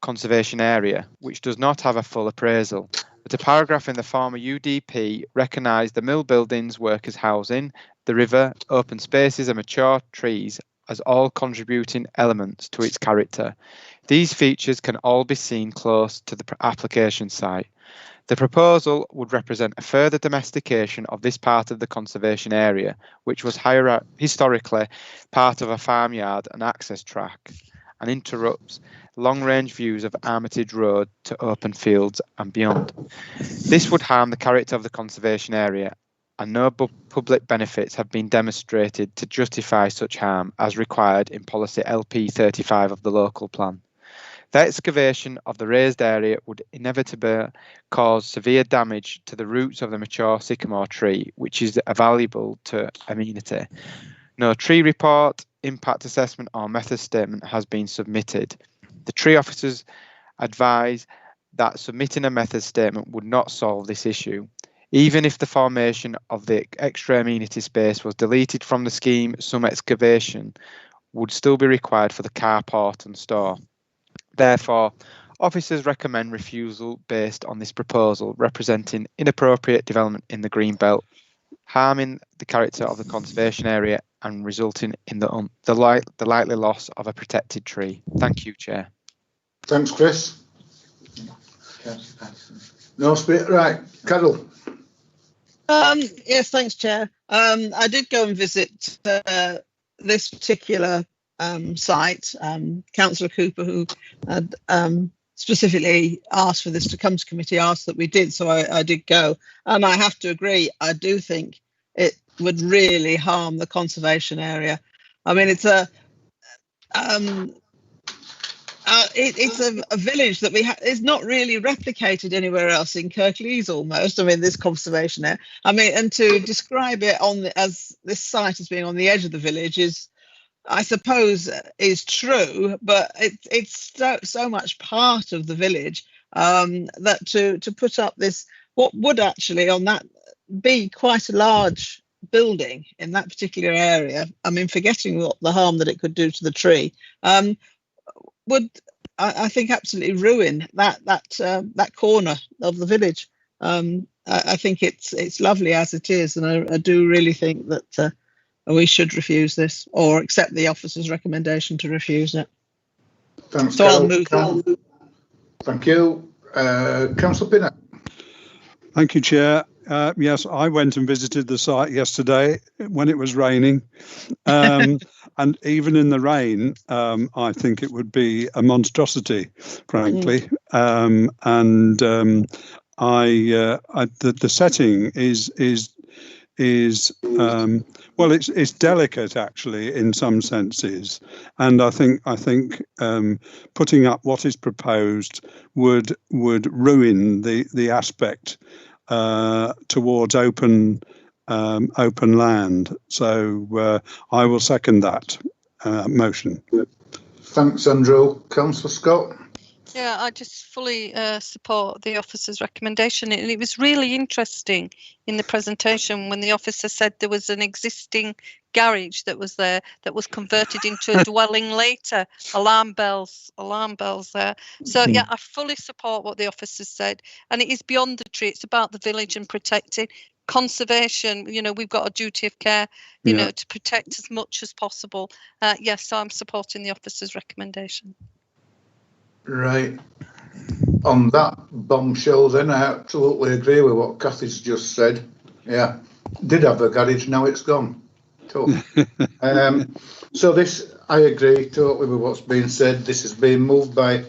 conservation area, which does not have a full appraisal, but a paragraph in the former UDP recognised the mill buildings, workers' housing, the river, open spaces and mature trees as all contributing elements to its character. These features can all be seen close to the application site. The proposal would represent a further domestication of this part of the conservation area, which was historically part of a farmyard and access track, and interrupts long-range views of Armitage Road to open fields and beyond. This would harm the character of the conservation area, and no public benefits have been demonstrated to justify such harm as required in policy LP 35 of the local plan. The excavation of the raised area would inevitably cause severe damage to the roots of the mature sycamore tree, which is valuable to amenity. No tree report, impact assessment or method statement has been submitted. The tree officers advise that submitting a method statement would not solve this issue. Even if the formation of the extra amenity space was deleted from the scheme, some excavation would still be required for the carport and store. Therefore, officers recommend refusal based on this proposal representing inappropriate development in the green belt, harming the character of the conservation area and resulting in the likely loss of a protected tree. Thank you, Chair. Thanks, Chris. No speak. Right, Carol. Yes, thanks, Chair. I did go and visit this particular site. Councillor Cooper, who had specifically asked for this to come to committee, asked that we did, so I did go. And I have to agree, I do think it would really harm the conservation area. I mean, it's a village that is not really replicated anywhere else in Kirklees almost. I mean, this conservation area. I mean, and to describe it as this site as being on the edge of the village is, I suppose, is true, but it's so much part of the village that to put up this, what would actually on that be quite a large building in that particular area. I mean, forgetting what the harm that it could do to the tree, would I think absolutely ruin that corner of the village. I think it's lovely as it is, and I do really think that we should refuse this or accept the officer's recommendation to refuse it. Thanks, so Carol. I'll move on. Thank you. Councillor Pinnock. Thank you, Chair. Yes, I went and visited the site yesterday when it was raining. And even in the rain, I think it would be a monstrosity, frankly. The setting is well, it's delicate actually in some senses, and I think putting up what is proposed would ruin the aspect towards open land. So I will second that motion. Thanks, Andrew. Councillor Scott. Yeah, I just fully support the officer's recommendation. And it was really interesting in the presentation when the officer said there was an existing garage that was there that was converted into a dwelling later. Alarm bells there. So yeah, I fully support what the officer said. And it is beyond the tree. It's about the village and protecting conservation. You know, we've got a duty of care, you know, to protect as much as possible. Yes, so I'm supporting the officer's recommendation. Right. On that bombshell then, I absolutely agree with what Kathy's just said. Yeah. Did have a garage, now it's gone. Tough. So this, I agree totally with what's being said. This is being moved by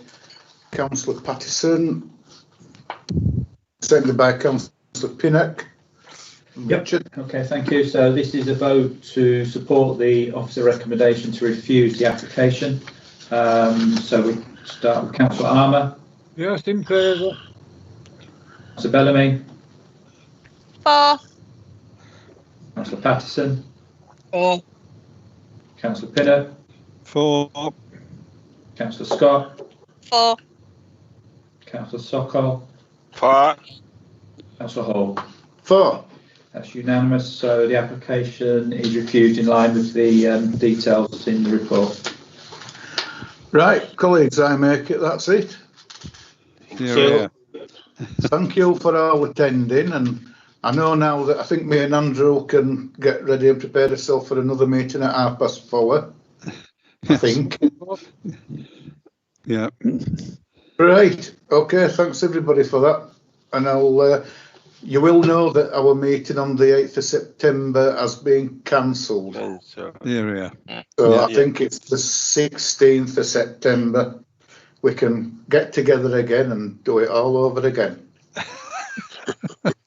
Councillor Pattison, seconded by Councillor Pinnock. Yep. Okay, thank you. So this is a vote to support the officer recommendation to refuse the application. So we start with Councillor Armour. Yes, in favour. Councillor Bellamy. For. Councillor Pattison. For. Councillor Pinnock. For. Councillor Scott. For. Councillor Sokol. For. Councillor Hall. For. That's unanimous. So the application is refused in line with the details in the report. Right, colleagues, I make it, that's it. Thank you for all attending, and I know now that I think me and Andrew can get ready and prepare ourselves for another meeting at 4:30. I think. Yeah. Right, okay, thanks everybody for that. And I'll, you will know that our meeting on the 8th of September has been cancelled. So I think it's the 16th of September. We can get together again and do it all over again.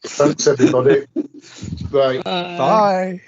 Thanks everybody. Bye. Bye.